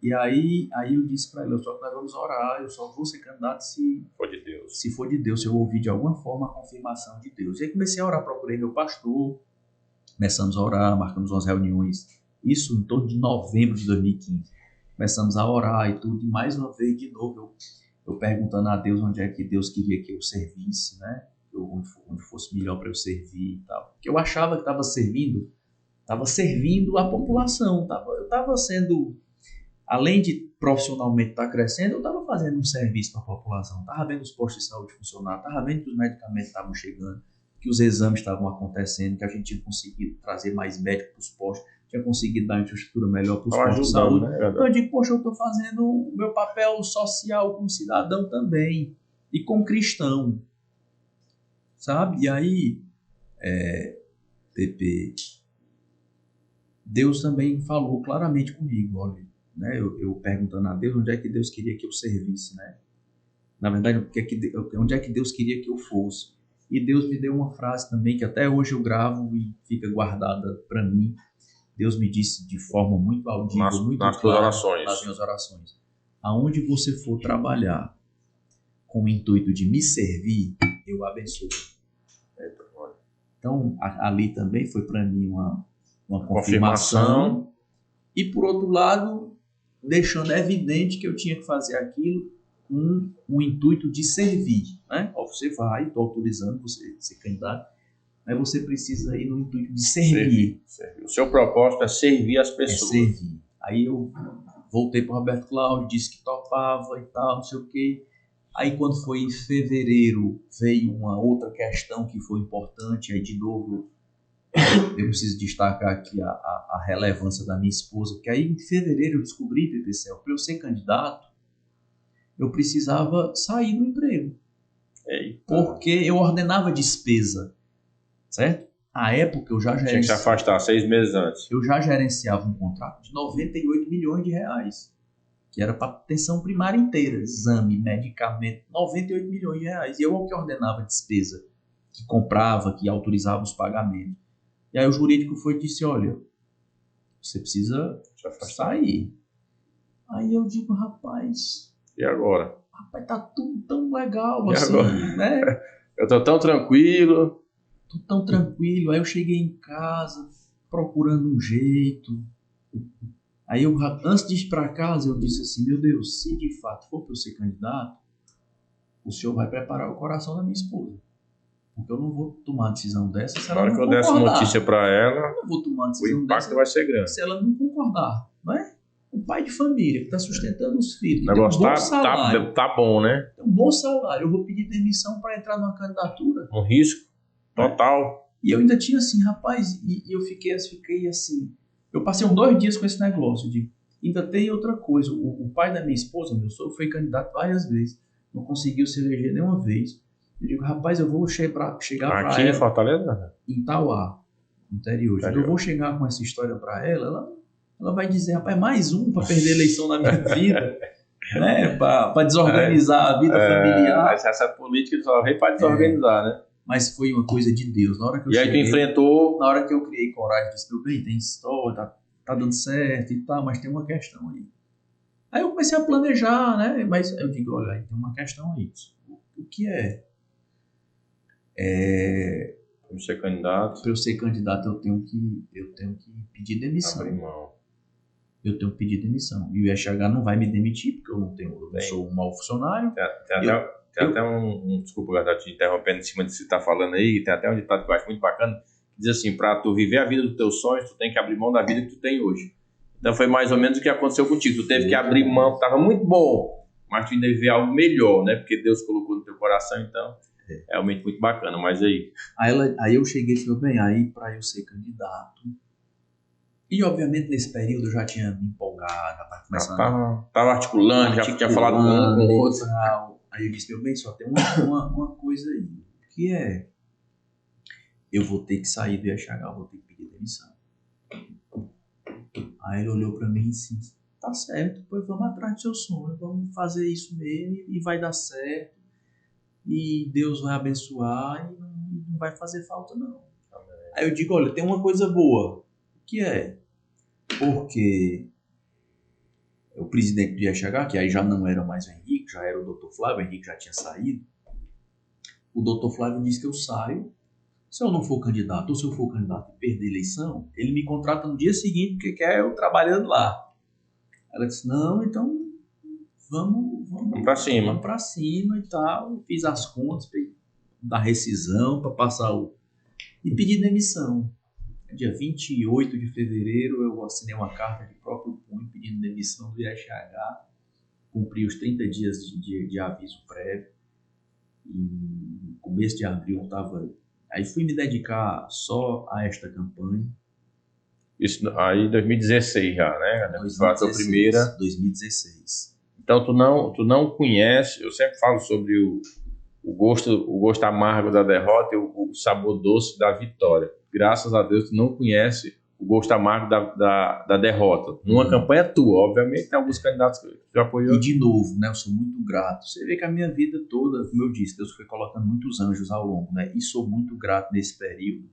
E aí eu disse para ela, nós vamos orar, eu só vou ser candidato se for de Deus. Se for de Deus, se eu ouvir de alguma forma a confirmação de Deus. E aí comecei a orar, procurei meu pastor, começamos a orar, marcamos umas reuniões, isso em torno de novembro de 2015. Começamos a orar e tudo, e mais uma vez, de novo, eu perguntando a Deus onde é que Deus queria que eu servisse, né? Onde fosse melhor para eu servir e tal. Porque eu achava que estava servindo a população, eu estava sendo, além de profissionalmente estar crescendo, eu estava fazendo um serviço para a população, estava vendo os postos de saúde funcionar, estava vendo que os medicamentos estavam chegando, que os exames estavam acontecendo, que a gente tinha conseguido trazer mais médicos para os postos, tinha conseguido dar infraestrutura melhor para os postos de saúde. Né? Então eu digo, poxa, eu estou fazendo o meu papel social como cidadão também, e como cristão, sabe? E aí, Pepe, Deus também falou claramente comigo, olha, né? Eu perguntando a Deus onde é que Deus queria que eu servisse, né? Na verdade, onde é que Deus queria que eu fosse. E Deus me deu uma frase também que até hoje eu gravo e fica guardada para mim. Deus me disse de forma muito audível, muito clara, nas minhas orações. Aonde você for trabalhar com o intuito de me servir, eu abençoo. Então, ali também foi para mim uma confirmação. E, por outro lado, deixando evidente que eu tinha que fazer aquilo com o intuito de servir. Né? Você vai, estou autorizando você ser candidato, mas você precisa ir no intuito de servir. O seu propósito é servir as pessoas. É servir. Aí eu voltei para o Roberto Cláudio, disse que topava e tal, não sei o quê. Aí quando foi em fevereiro, veio uma outra questão que foi importante, aí de novo eu preciso destacar aqui a relevância da minha esposa, porque aí em fevereiro eu descobri, PPCL, para eu ser candidato, eu precisava sair do emprego. Porque eu ordenava despesa, certo? À época eu já tinha que se afastar 6 meses antes. Eu já gerenciava um contrato de 98 milhões de reais, que era para atenção primária inteira, exame, medicamento, 98 milhões de reais. E eu que ordenava despesa, que comprava, que autorizava os pagamentos. E aí o jurídico foi e disse, olha, você precisa sair. Aí eu digo, rapaz... E agora? Rapaz, tá tudo tão legal assim, né? Eu tô tão tranquilo. Tô tão tranquilo. Aí eu cheguei em casa, procurando um jeito. Aí eu, antes de ir para casa, eu disse assim, meu Deus, se de fato for para eu ser candidato, o senhor vai preparar o coração da minha esposa. Porque eu não vou tomar uma decisão dessa se Na ela hora não que eu der essa concordar. notícia para ela, Eu não vou tomar uma o decisão impacto dessa vai ser grande. se ela não concordar, não é? Um pai de família que está sustentando os filhos, O tem um negócio bom salário, tá bom, né? tem um bom salário, eu vou pedir demissão para entrar numa candidatura. Um risco total. E eu ainda tinha assim, rapaz, e eu fiquei assim, eu passei uns 2 dias com esse negócio de, ainda tem outra coisa, o pai da minha esposa, meu sogro, foi candidato várias vezes, não conseguiu se eleger nenhuma vez. Eu digo, rapaz, eu vou chegar para Aqui em ela, Fortaleza? em Itauá, interior. Eu vou chegar com essa história para ela vai dizer, rapaz, mais um para perder a eleição na minha vida, né? Para desorganizar a vida familiar. Mas essa política só veio para desorganizar, né? Mas foi uma coisa de Deus. Na hora que eu cheguei, aí tu enfrentou... Na hora que eu criei coragem, disse, meu bem, tem história, tá dando certo e tal, mas tem uma questão aí. Aí eu comecei a planejar, né? Mas eu digo, olha, tem uma questão aí. O que é? Para ser candidato. Para eu ser candidato, eu tenho que pedir demissão. Abrir mão. Eu tenho que pedir demissão. E o IHH não vai me demitir, porque eu não sou um mau funcionário. Tem até um desculpa, Gardel, te interrompendo em cima do que você está falando aí, tem até um ditado que eu acho muito bacana, que diz assim, para tu viver a vida dos teus sonhos, tu tem que abrir mão da vida que tu tem hoje. Então foi mais ou menos o que aconteceu contigo. Tu teve que abrir mão, estava muito bom, mas tu ainda viver algo melhor, né? Porque Deus colocou no teu coração, então é realmente muito bacana. Mas aí eu cheguei e falei, bem, aí para eu ser candidato. E obviamente nesse período eu já tinha me empolgado, estava articulando, já tinha falado com o outro. Aí eu disse, meu bem, só tem uma coisa aí, que é, eu vou ter que sair do IHH, eu vou ter que pedir demissão. Aí ele olhou pra mim e disse, tá certo, pois vamos atrás do seu sonho, vamos fazer isso mesmo e vai dar certo, e Deus vai abençoar e não vai fazer falta não. Aí eu digo, olha, tem uma coisa boa, que é, porque o presidente do IHH, que aí já não era mais o Henrique, já era o Dr. Flávio, o Henrique já tinha saído. O Dr. Flávio disse que eu saio. Se eu não for candidato, ou se eu for candidato e perder a eleição, ele me contrata no dia seguinte, porque quer eu trabalhando lá. Ela disse, não, então vamos para cima. Vamos para cima e tal. Eu fiz as contas da rescisão para passar e pedir demissão. Dia 28 de fevereiro, eu assinei uma carta de próprio punho pedindo demissão do IHH, cumpri os 30 dias de aviso prévio, e no começo de abril eu estava... Aí fui me dedicar só a esta campanha. Isso aí 2016 já, né? 2016, a primeira... 2016. Então tu não conhece, eu sempre falo sobre o gosto amargo da derrota e o sabor doce da vitória. Graças a Deus, tu não conhece o gosto amargo da derrota. Numa campanha tua, obviamente, tem alguns candidatos que já apoiou. E de novo, né, eu sou muito grato. Você vê que a minha vida toda, como eu disse, Deus foi colocando muitos anjos ao longo, né? E sou muito grato nesse período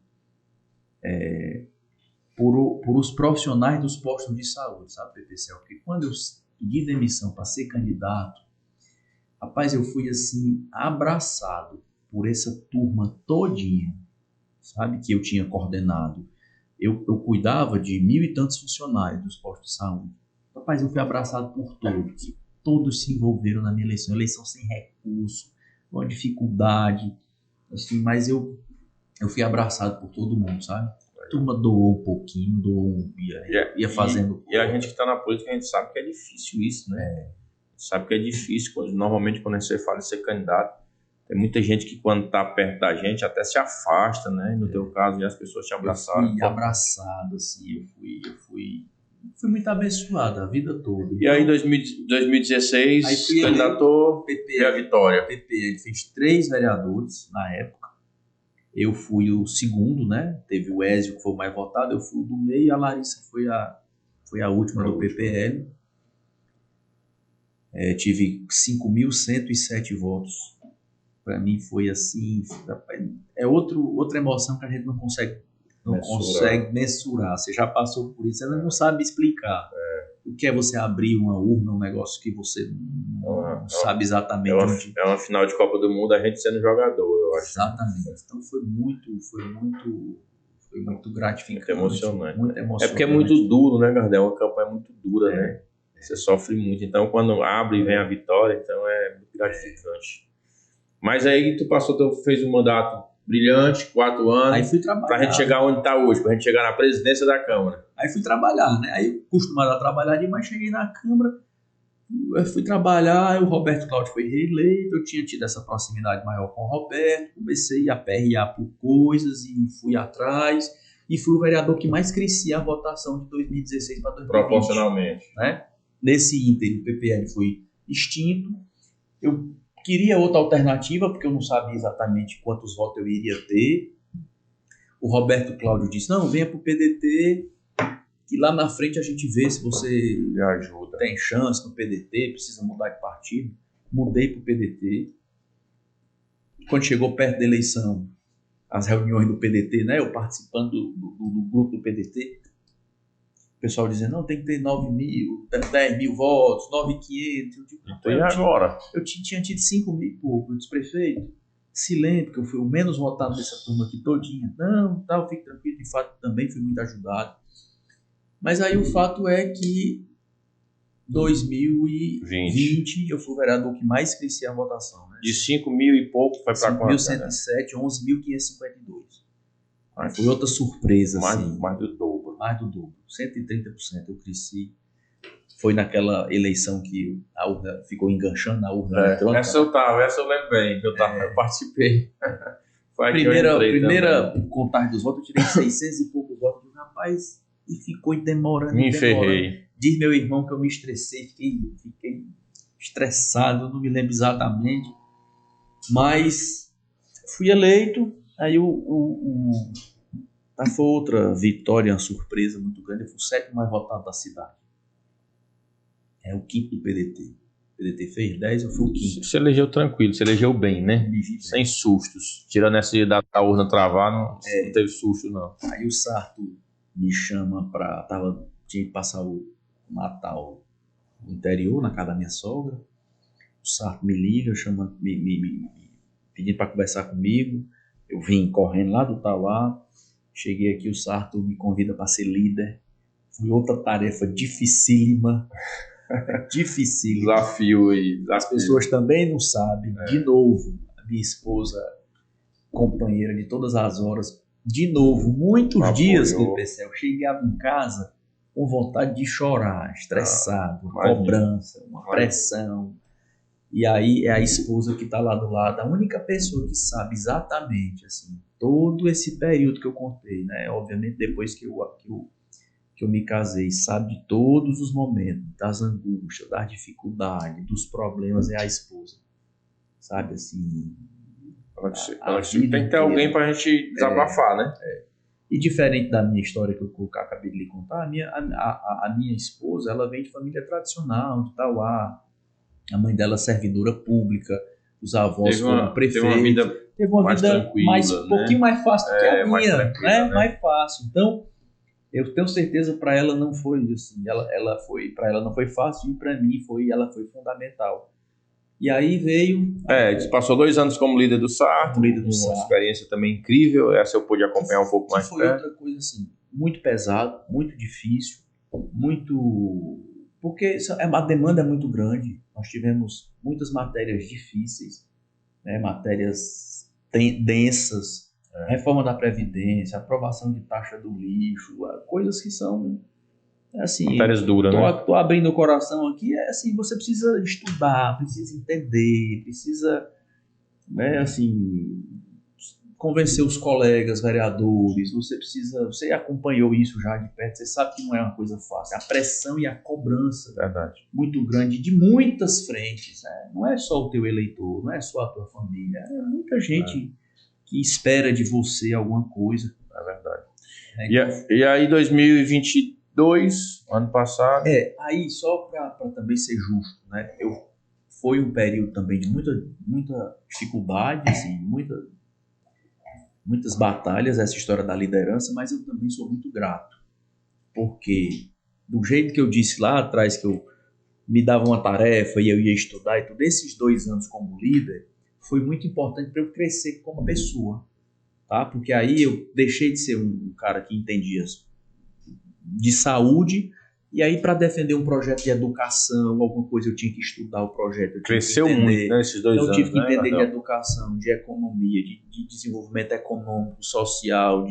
por os profissionais dos postos de saúde, sabe, PPCL? Porque quando eu pedi demissão para ser candidato, rapaz, eu fui assim, abraçado por essa turma todinha, sabe, que eu tinha coordenado. Eu cuidava de 1.000 e tantos funcionários dos postos de saúde. Rapaz, eu fui abraçado por todos. Todos se envolveram na minha eleição sem recurso, uma dificuldade, assim, mas eu fui abraçado por todo mundo, sabe? A turma doou um pouquinho, ia fazendo... E a gente que está na política, a gente sabe que é difícil isso, né? Sabe que é difícil. Normalmente, quando você fala em ser candidato, tem muita gente que quando está perto da gente até se afasta, né? No teu caso, as pessoas te abraçaram. Eu fui abraçado, assim, eu fui muito abençoado a vida toda. E aí, em 2016, aí candidatou e a vitória. PP, ele fez 3 vereadores na época. Eu fui o segundo, né? Teve o Ézio, que foi o mais votado, eu fui o do meio e a Larissa foi a última do PPL. Tive 5.107 votos. Para mim foi assim, é outra emoção que a gente não consegue mensurar. Você já passou por isso, você não sabe explicar. O que é você abrir uma urna, um negócio que você não sabe exatamente onde... É uma final de Copa do Mundo, a gente sendo jogador, eu acho. Exatamente. Então foi muito gratificante. Muito emocionante. Muito É porque é muito duro, né, Gardel? É uma campanha muito dura, né? Você sofre muito. Então, quando abre e vem a vitória, então é muito gratificante. Mas aí tu fez um mandato brilhante, 4 anos. Aí fui trabalhar. Pra gente chegar onde tá hoje, pra gente chegar na presidência da Câmara. Aí fui trabalhar, né? Aí eu acostumado a trabalhar demais, cheguei na Câmara, eu fui trabalhar, aí o Roberto Cláudio foi reeleito, eu tinha tido essa proximidade maior com o Roberto, comecei a perrear por coisas e fui atrás, e fui o vereador que mais crescia a votação de 2016 para 2020. Proporcionalmente. Né? Nesse ínterim, o PPL foi extinto. Eu queria outra alternativa, porque eu não sabia exatamente quantos votos eu iria ter. O Roberto Cláudio disse, não, venha para o PDT, que lá na frente a gente vê se você ajuda. Tem chance no PDT, precisa mudar de partido. Mudei para o PDT. Quando chegou perto da eleição, as reuniões do PDT, né, eu participando do grupo do PDT, o pessoal dizendo, não, tem que ter 9 mil, 10 mil votos, 9.500. Então e agora? Eu tinha tido 5 mil e pouco. Eu disse, prefeito, se lembra que eu fui o menos votado dessa turma aqui todinha. Não, tal, fique tranquilo, de fato também fui muito ajudado. Mas aí o fato é que 2020 eu fui o vereador que mais crescia a votação. Né? De 5 mil e pouco foi para quanto? 5.107, 11.552. Foi outra surpresa. Mais do dobro. Mais do dobro. 130% eu cresci. Foi naquela eleição que a urna ficou enganchando na urna eletrônica. Essa eu lembro bem, eu participei. Foi primeira contagem dos votos, eu tirei 600 e poucos votos. Rapaz, e ficou demorando. Me enferrei. Diz meu irmão que eu me estressei, fiquei estressado, não me lembro exatamente. Mas fui eleito, aí foi outra vitória, uma surpresa muito grande. Eu fui o 7º mais votado da cidade. É o 5º do PDT. O PDT fez 10, eu fui o 5º. Você elegeu tranquilo, você elegeu bem, né? Sem sustos. Tirando essa da urna travar, não teve susto, não. Aí o Sarto me chama tinha que passar o Natal no interior, na casa da minha sogra. O Sarto me liga, me pedindo para conversar comigo. Eu vim correndo lá do Tauá. Cheguei aqui, o Sarto me convida para ser líder. Foi outra tarefa dificílima. Dificílima. Desafio aí. As pessoas também não sabem. De novo, a minha esposa, companheira de todas as horas, de novo, muitos dias que eu chegava em casa com vontade de chorar, estressado, cobrança, uma pressão. E aí é a esposa que está lá do lado, a única pessoa que sabe exatamente assim, todo esse período que eu contei, né? Obviamente depois que eu me casei, sabe de todos os momentos, das angústias, das dificuldades, dos problemas, é a esposa. Sabe assim... tem que ter alguém para a gente desabafar, né? E diferente da minha história que eu acabei de lhe contar, a minha esposa, ela vem de família tradicional, de Tauá. A mãe dela é servidora pública, os avós foram prefeitos. Teve uma vida um pouquinho mais fácil do que a minha, né? Mais fácil. Então, eu tenho certeza para ela não foi assim. Para ela não foi fácil e para mim ela foi fundamental. E aí veio... passou 2 anos como líder do Sarto, uma experiência também incrível, essa eu pude acompanhar um pouco mais. Foi outra coisa assim, muito pesado, muito difícil, muito... Porque a demanda é muito grande, nós tivemos muitas matérias difíceis, né? Matérias densas, reforma da Previdência, aprovação de taxa do lixo, coisas que são... Assim, matérias duras, né? Tô abrindo o coração aqui, assim, você precisa estudar, precisa entender, precisa, né, assim, convencer os colegas vereadores, você acompanhou isso já de perto, você sabe que não é uma coisa fácil, a pressão e a cobrança muito grande de muitas frentes, né? Não é só o teu eleitor, não é só a tua família, é muita gente que espera de você alguma coisa. É verdade. E aí 2022, ano passado. Aí só para também ser justo, né? Foi um período também de muita dificuldade, assim, muitas batalhas, essa história da liderança, mas eu também sou muito grato, porque do jeito que eu disse lá atrás, que eu me dava uma tarefa e eu ia estudar e tudo, esses 2 anos como líder, foi muito importante para eu crescer como pessoa, tá? Porque aí eu deixei de ser um cara que entendia de saúde E aí, para defender um projeto de educação, alguma coisa, eu tinha que estudar o projeto. Eu tinha Cresceu que entender, muito, né, esses 2 então, eu anos, tive que né, entender de Gardel? educação, de economia, de desenvolvimento econômico, social, O-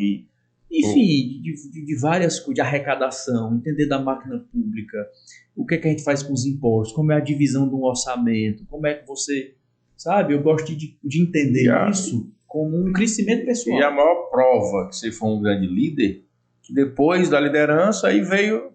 enfim, de várias coisas, de arrecadação, entender da máquina pública, o que é que a gente faz com os impostos, como é a divisão de um orçamento, como é que você, sabe, eu gosto de entender isso como um crescimento E a pessoal. maior prova que você foi um grande líder, que depois da liderança aí veio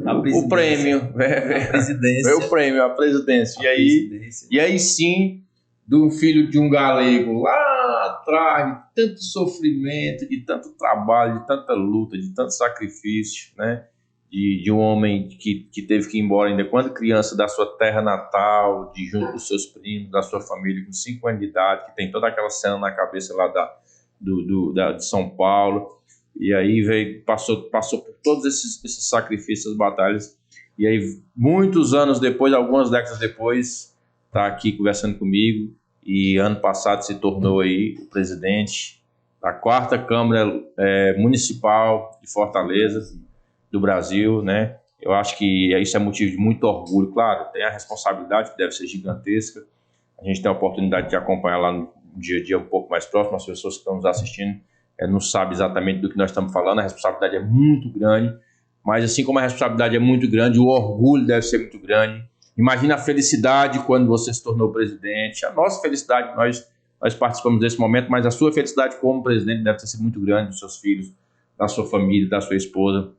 A o prêmio, presidência, a veio o presidência, prêmio, a presidência. a presidência. E aí sim, do filho de um galego lá atrás, de tanto sofrimento, de tanto trabalho, de tanta luta, de tanto sacrifício, né? De um homem que teve que ir embora ainda quando criança da sua terra natal, de junto dos seus primos, da sua família, com 5 anos de idade, que tem toda aquela cena na cabeça lá de São Paulo. E aí veio, passou por todos esses sacrifícios, essas batalhas. E aí, muitos anos depois, algumas décadas depois, está aqui conversando comigo. E ano passado se tornou aí o presidente da 4ª Câmara Municipal de Fortaleza, do Brasil, né? Eu acho que isso é motivo de muito orgulho. Claro, tem a responsabilidade que deve ser gigantesca. A gente tem a oportunidade de acompanhar lá no dia a dia um pouco mais próximo, as pessoas que estão nos assistindo não sabem exatamente do que nós estamos falando, a responsabilidade é muito grande, mas assim como a responsabilidade é muito grande, o orgulho deve ser muito grande. Imagina a felicidade quando você se tornou presidente, a nossa felicidade, nós participamos desse momento, mas a sua felicidade como presidente deve ter sido muito grande, dos seus filhos, da sua família, da sua esposa.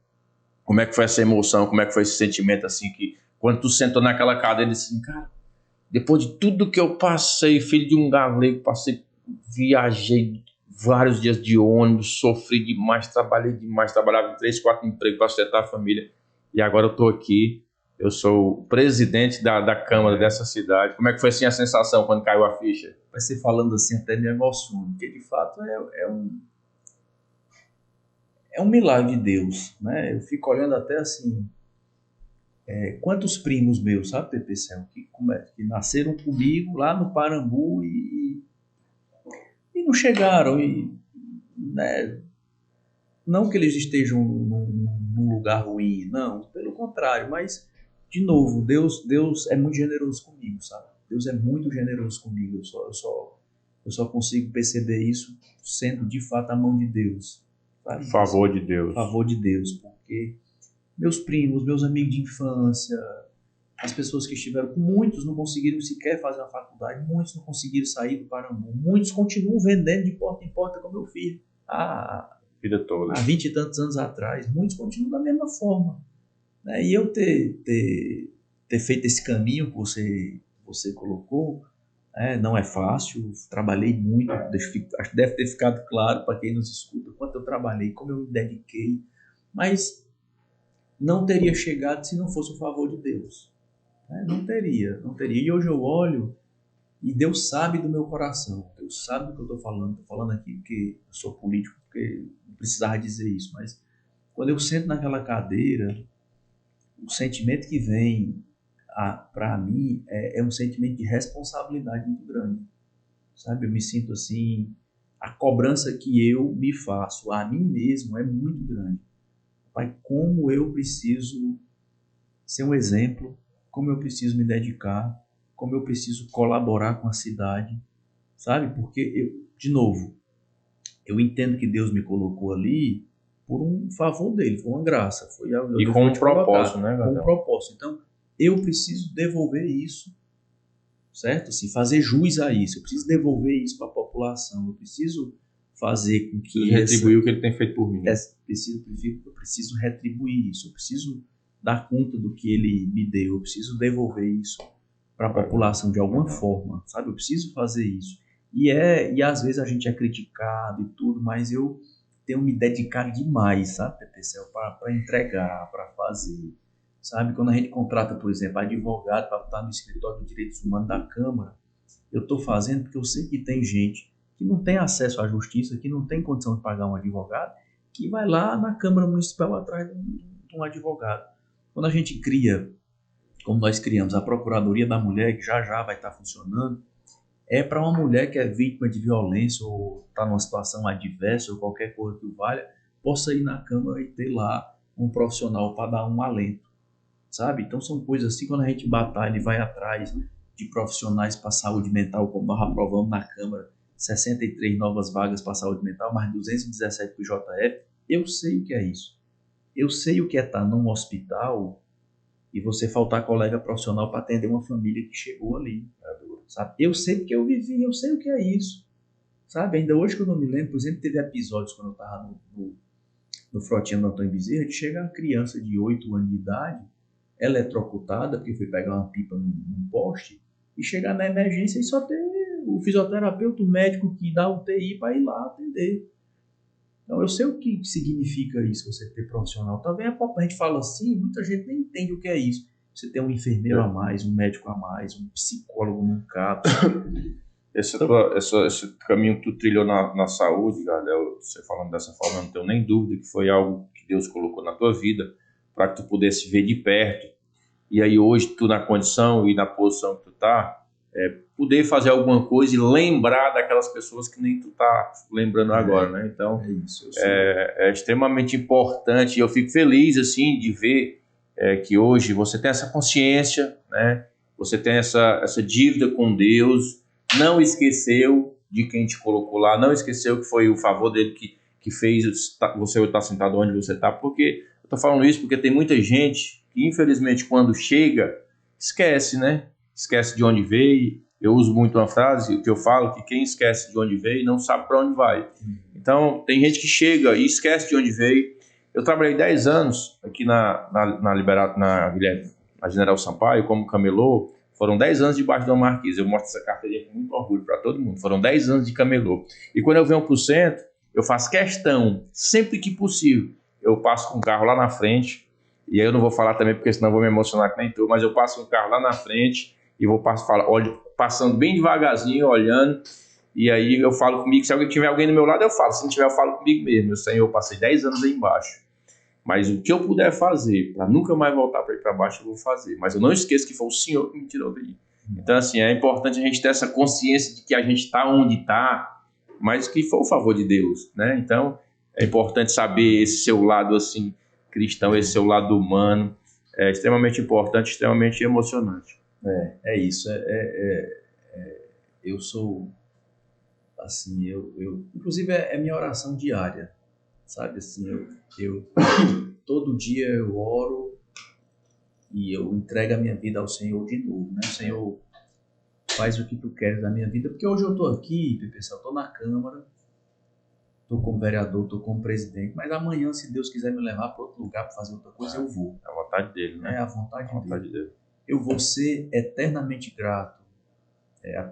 Como é que foi essa emoção, como é que foi esse sentimento assim, que quando tu sentou naquela cadeira e disse assim, cara, depois de tudo que eu passei, filho de um galego, viajei vários dias de ônibus, sofri demais, trabalhava em 3, 4 empregos para sustentar a família. E agora eu estou aqui, eu sou o presidente da Câmara dessa cidade. Como é que foi assim a sensação quando caiu a ficha? Vai ser falando assim até me emociono, porque de fato é um milagre de Deus, né? Eu fico olhando até assim, quantos primos meus, sabe, Pepe Céu, que nasceram comigo lá no Parambu e não chegaram, né, não que eles estejam num lugar ruim, não, pelo contrário, mas, de novo, Deus é muito generoso comigo, sabe? Deus é muito generoso comigo, eu só consigo perceber isso sendo de fato a mão de Deus, sabe? Favor de Deus. Favor de Deus, porque meus primos, meus amigos de infância, as pessoas que estiveram, muitos não conseguiram sequer fazer a faculdade, muitos não conseguiram sair do Parambu, muitos continuam vendendo de porta em porta como eu fiz Vida toda. há 20 e tantos anos atrás, muitos continuam da mesma forma. Né? E eu ter feito esse caminho que você colocou, não é fácil, trabalhei muito, acho que deve ter ficado claro para quem nos escuta quanto eu trabalhei, como eu me dediquei, mas não teria chegado se não fosse o favor de Deus. Não teria. E hoje eu olho e Deus sabe do meu coração, Deus sabe do que eu estou falando aqui porque eu sou político, porque não precisava dizer isso, mas quando eu sento naquela cadeira, o sentimento que vem para mim é um sentimento de responsabilidade muito grande, sabe? Eu me sinto assim, a cobrança que eu me faço a mim mesmo é muito grande. Pai, como eu preciso ser um exemplo, como eu preciso me dedicar, como eu preciso colaborar com a cidade, sabe? Porque de novo, eu entendo que Deus me colocou ali por um favor dele, foi uma graça, E com um propósito, né, com um Gardel? propósito. Então, eu preciso devolver isso, certo? Assim, fazer jus a isso. Eu preciso devolver isso para a população. Eu preciso fazer com que retribuir o que ele tem feito por mim. Eu preciso retribuir isso. Eu preciso dar conta do que ele me deu. Eu preciso devolver isso para a população de alguma forma, sabe? Eu preciso fazer isso. E às vezes a gente é criticado e tudo, mas eu tenho me dedicado demais, sabe, PPCL, para entregar, para fazer. Sabe, quando a gente contrata, por exemplo, advogado para estar no escritório de direitos humanos da Câmara, eu estou fazendo porque eu sei que tem gente que não tem acesso à justiça, que não tem condição de pagar um advogado, que vai lá na Câmara Municipal atrás de um advogado. Quando a gente cria, como nós criamos, a Procuradoria da Mulher, que já vai estar funcionando, é para uma mulher que é vítima de violência ou está numa situação adversa ou qualquer coisa que o valha, possa ir na Câmara e ter lá um profissional para dar um alento, sabe? Então são coisas assim, quando a gente batalha e vai atrás de profissionais para saúde mental, como nós aprovamos na Câmara, 63 novas vagas para saúde mental, mais 217 para o JF, eu sei o que é isso. Eu sei o que é estar num hospital e você faltar colega profissional para atender uma família que chegou ali, sabe? Eu sei porque eu vivi, eu sei o que é isso, sabe? Ainda hoje que eu não me lembro, por exemplo, teve episódios quando eu estava no Frotinha do Antônio Bezerra, de chegar uma criança de 8 anos de idade, eletrocutada, porque foi pegar uma pipa num poste, e chegar na emergência e só ter o fisioterapeuta, o médico que dá o TI para ir lá atender. Então, eu sei o que significa isso, você ter profissional. Também a gente fala assim, muita gente nem entende o que é isso. Você tem um enfermeiro a mais, um médico a mais, um psicólogo num CAPS. Esse caminho que tu trilhou na saúde, Gardel, você falando dessa forma, eu não tenho nem dúvida que foi algo que Deus colocou na tua vida para que tu pudesse ver de perto. E aí hoje tu na condição e na posição que tu tá, poder fazer alguma coisa e lembrar daquelas pessoas que nem tu tá lembrando agora, né? Então, é extremamente importante e eu fico feliz, assim, de ver que hoje você tem essa consciência, né? Você tem essa dívida com Deus, não esqueceu de quem te colocou lá, não esqueceu que foi o favor dele que fez você estar sentado onde você está, porque eu tô falando isso porque tem muita gente que, infelizmente, quando chega, esquece, né? Esquece de onde veio. Eu uso muito uma frase que eu falo, que quem esquece de onde veio não sabe para onde vai. Então, tem gente que chega e esquece de onde veio. Eu trabalhei 10 anos aqui na General Sampaio como camelô. Foram 10 anos debaixo de uma marquise. Eu mostro essa carteirinha com muito orgulho para todo mundo. Foram 10 anos de camelô. E quando eu venho para o centro, eu faço questão, sempre que possível, eu passo com o carro lá na frente. E aí eu não vou falar também, porque senão eu vou me emocionar que nem tu, mas eu passo um carro lá na frente e vou passando bem devagarzinho, olhando, e aí eu falo comigo, se tiver alguém do meu lado, eu falo, se não tiver, eu falo comigo mesmo. Meu Senhor, eu passei 10 anos aí embaixo, mas o que eu puder fazer para nunca mais voltar para ir para baixo, eu vou fazer, mas eu não esqueço que foi o Senhor que me tirou daí. Então, assim, é importante a gente ter essa consciência de que a gente está onde está, mas que foi o favor de Deus, né? Então, é importante saber esse seu lado, assim, cristão, esse seu lado humano, é extremamente importante, extremamente emocionante. É isso. Eu sou, assim, inclusive é minha oração diária, sabe? Assim, eu todo dia eu oro e eu entrego a minha vida ao Senhor de novo, né? Senhor, faz o que tu queres da minha vida, porque hoje eu tô aqui, pessoal, tô na Câmara, tô como vereador, tô como presidente, mas amanhã, se Deus quiser me levar para outro lugar para fazer outra coisa, eu vou. É a vontade dele, né? É a vontade dele. Eu vou ser eternamente grato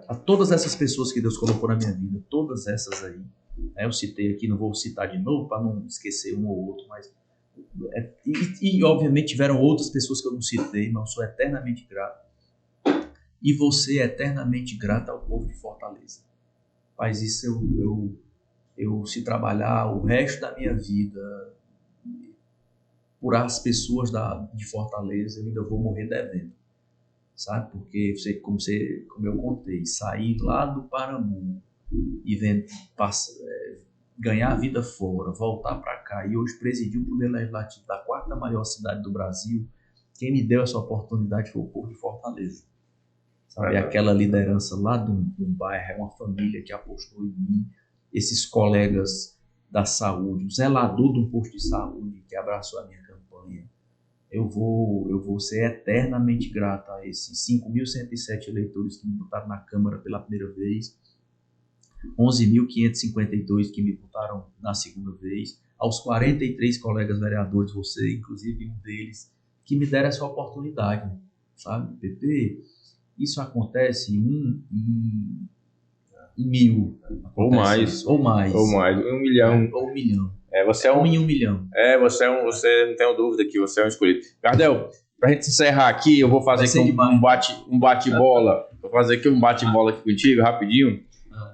a todas essas pessoas que Deus colocou na minha vida, todas essas aí. Eu citei aqui, não vou citar de novo para não esquecer um ou outro, mas obviamente tiveram outras pessoas que eu não citei, mas eu sou eternamente grato. E você é eternamente grato ao povo de Fortaleza. Faz isso eu se trabalhar o resto da minha vida por as pessoas de Fortaleza, eu ainda vou morrer devendo. Sabe? Porque como eu contei, sair lá do Parambu e ganhar a vida fora, voltar para cá e hoje presidir o Poder Legislativo da 4ª maior cidade do Brasil, quem me deu essa oportunidade foi o povo de Fortaleza. Sabe? Aquela liderança lá de um bairro, é uma família que apostou em mim, esses colegas da saúde, o zelador do posto de saúde que abraçou a minha campanha. Eu vou ser eternamente grato a esses 5.107 eleitores que me votaram na Câmara pela primeira vez, 11.552 que me votaram na segunda vez, aos 43 colegas vereadores, você inclusive um deles, que me deram essa oportunidade, sabe, PP? Isso acontece em 1.000. Ou mais. 1 milhão. Ou 1 milhão. Você é um... 1 milhão. Você não tenho dúvida que você é um escolhido. Gardel, pra gente encerrar aqui, eu vou fazer aqui um bate-bola. Vou fazer aqui um bate-bola aqui contigo, rapidinho.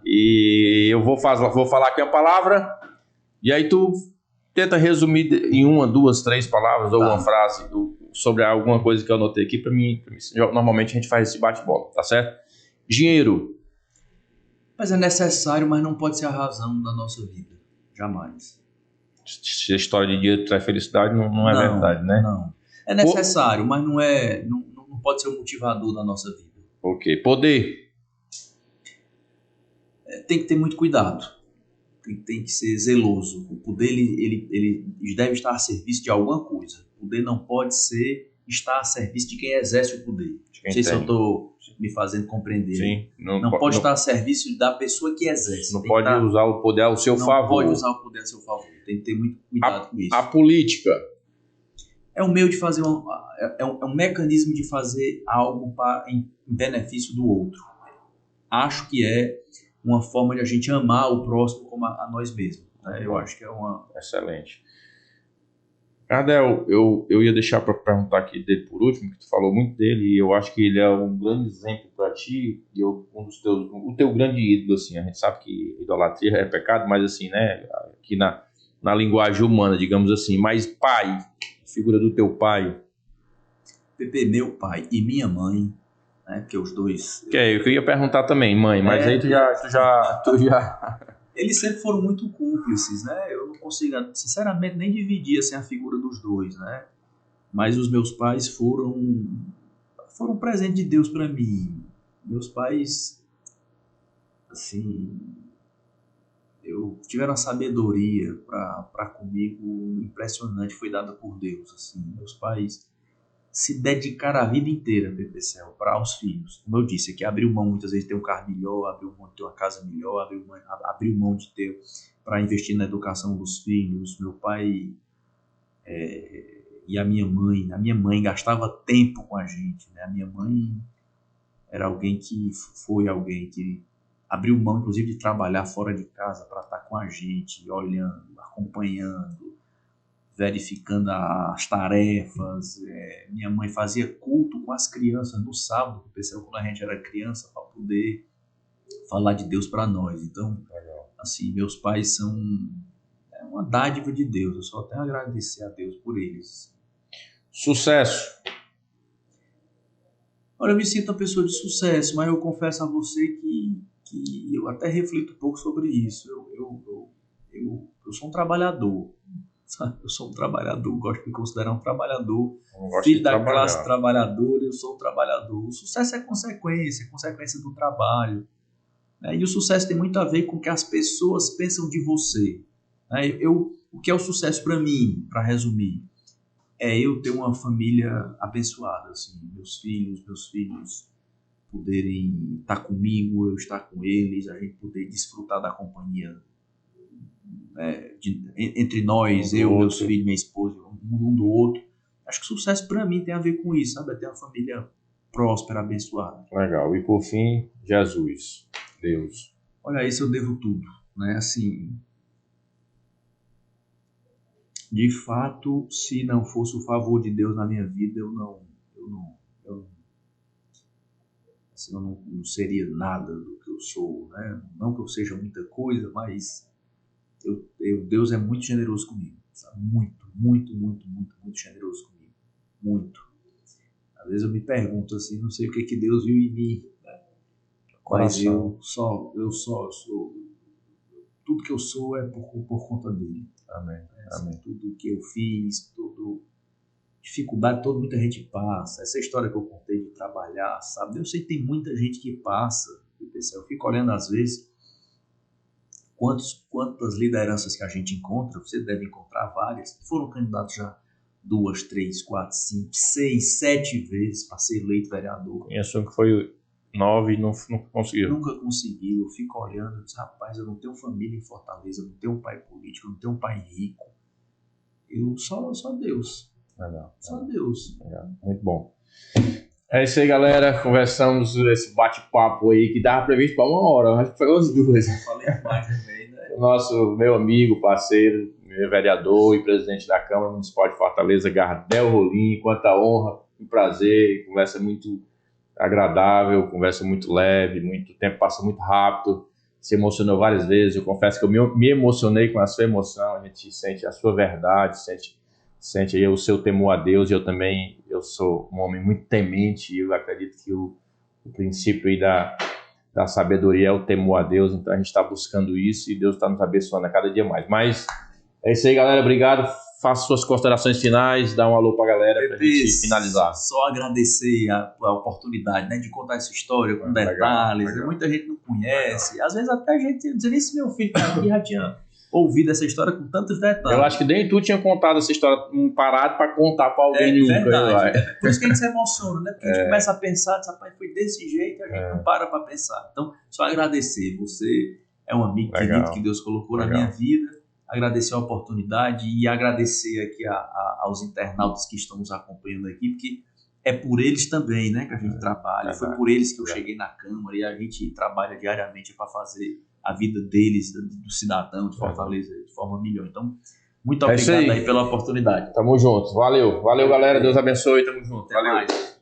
E eu vou falar aqui a palavra, e aí tu tenta resumir em 1, 2, 3 palavras ou uma frase sobre alguma coisa que eu anotei aqui para mim. Normalmente a gente faz esse bate-bola, tá certo? Dinheiro. Mas é necessário, mas não pode ser a razão da nossa vida. Jamais. Se a história de dinheiro traz felicidade, não é verdade, né? Não. É necessário, mas não pode ser o motivador da nossa vida. Ok. Poder. Tem que ter muito cuidado. Tem que ser zeloso. O poder ele deve estar a serviço de alguma coisa. O poder não pode estar a serviço de quem exerce o poder. Não sei se eu estou me fazendo compreender. Sim. Não pode estar a serviço da pessoa que exerce. Não pode usar o poder ao seu favor. Não pode usar o poder a seu favor. Tem que ter muito cuidado com isso. A política. É um meio de fazer é um mecanismo de fazer algo em benefício do outro. Acho que é uma forma de a gente amar o próximo como a nós mesmos. Né? Eu acho que é uma... Excelente. Cardel, eu ia deixar para perguntar aqui dele por último, que tu falou muito dele, e eu acho que ele é um grande exemplo para ti, e o teu grande ídolo, assim. A gente sabe que idolatria é pecado, mas assim, né, aqui na linguagem humana, digamos assim. Mas pai, figura do teu pai. Pepe, meu pai e minha mãe, né, porque os dois... Eu ia perguntar também, mãe, mas aí tu já... Eles sempre foram muito cúmplices, né? Eu não consigo, sinceramente, nem dividir assim, a figura dos dois, né? Mas os meus pais foram um presente de Deus para mim. Meus pais, assim, tiveram uma sabedoria para comigo impressionante, foi dada por Deus. Assim, meus pais se dedicaram a vida inteira, PPCL, para os filhos. Como eu disse, aqui abriu mão muitas vezes de ter um carro melhor, abriu mão de ter uma casa melhor, abriu mão de ter para investir na educação dos filhos. Meu pai e a minha mãe gastava tempo com a gente, né? A minha mãe era alguém que abriu mão, inclusive, de trabalhar fora de casa para estar com a gente, olhando, acompanhando, verificando as tarefas. Minha mãe fazia culto com as crianças no sábado, quando a gente era criança, para poder falar de Deus para nós. Então, assim, meus pais são uma dádiva de Deus. Eu só tenho a agradecer a Deus por eles. Sucesso. Olha, eu me sinto uma pessoa de sucesso, mas eu confesso a você que eu até reflito um pouco sobre isso. Eu sou um trabalhador. Eu sou um trabalhador, gosto de me considerar um trabalhador, filho da classe trabalhadora, eu sou um trabalhador. O sucesso é consequência do trabalho. Né? E o sucesso tem muito a ver com o que as pessoas pensam de você. Né? O que é o sucesso para mim, para resumir, é eu ter uma família abençoada. Assim, meus filhos poderem estar comigo, eu estar com eles, a gente poder desfrutar da companhia entre nós, meus filhos, minha esposa, um do outro. Acho que sucesso para mim tem a ver com isso, sabe? É ter uma família próspera, abençoada. Legal. E por fim, Jesus, Deus. Olha, isso eu devo tudo, né? Assim, de fato, se não fosse o favor de Deus na minha vida, eu não seria nada do que eu sou, né? Não que eu seja muita coisa, mas Deus é muito generoso comigo, sabe? Muito generoso comigo, muito. Às vezes eu me pergunto assim, não sei o que Deus viu em mim, né? Mas eu só sou, tudo que eu sou é por conta dele. Amém. Amém. Tudo que eu fiz, dificuldade toda muita gente passa, essa história que eu contei de trabalhar, sabe? Eu sei que tem muita gente que passa, eu fico olhando às vezes quantas lideranças que a gente encontra, você deve encontrar várias, foram candidatos já 2, 3, 4, 5, 6, 7 vezes para ser eleito vereador. Conheço um que foi 9 e não conseguiu. Nunca conseguiu. Eu fico olhando e digo, rapaz, eu não tenho família em Fortaleza, eu não tenho um pai político, eu não tenho um pai rico. Só Deus. Legal. Só Deus. Legal. Muito bom. É isso aí, galera. Conversamos esse bate-papo aí que dava previsto para 1 hora. Acho que foi umas 2. Eu falei demais também, né? Meu amigo, parceiro, meu vereador e presidente da Câmara Municipal de Fortaleza, Cardel Rolim. Quanta honra, um prazer. Conversa muito agradável, conversa muito leve, muito tempo passa muito rápido. Se emocionou várias vezes. Eu confesso que eu me emocionei com a sua emoção. A gente sente a sua verdade, sente aí o seu temor a Deus. Eu sou um homem muito temente e eu acredito que o princípio aí da sabedoria é o temor a Deus. Então a gente está buscando isso e Deus está nos abençoando a cada dia mais. Mas É isso aí, galera. Obrigado. Faça suas considerações finais, dá um alô pra galera pra gente finalizar. Só agradecer a oportunidade, né, de contar essa história com detalhes. Legal. Muita gente não conhece. Legal. Às vezes até a gente, não sei nem se meu filho aqui já tinha ouvido essa história com tantos detalhes. Eu acho que nem tu tinha contado essa história parado pra contar pra alguém nunca. Verdade. Por isso que a gente se emociona, né? Porque a gente começa a pensar, rapaz, foi desse jeito, a gente não para pra pensar. Então, só agradecer. Você é um amigo querido que Deus colocou na minha vida. Agradecer a oportunidade e agradecer aqui aos internautas que estão nos acompanhando aqui, porque é por eles também, né, que a gente trabalha. Foi por eles que eu cheguei na Câmara e a gente trabalha diariamente para fazer a vida deles, do cidadão de Fortaleza, de forma melhor. Então, muito obrigado aí pela oportunidade. Tamo junto. Valeu, galera. Deus abençoe. Tamo junto. Até mais.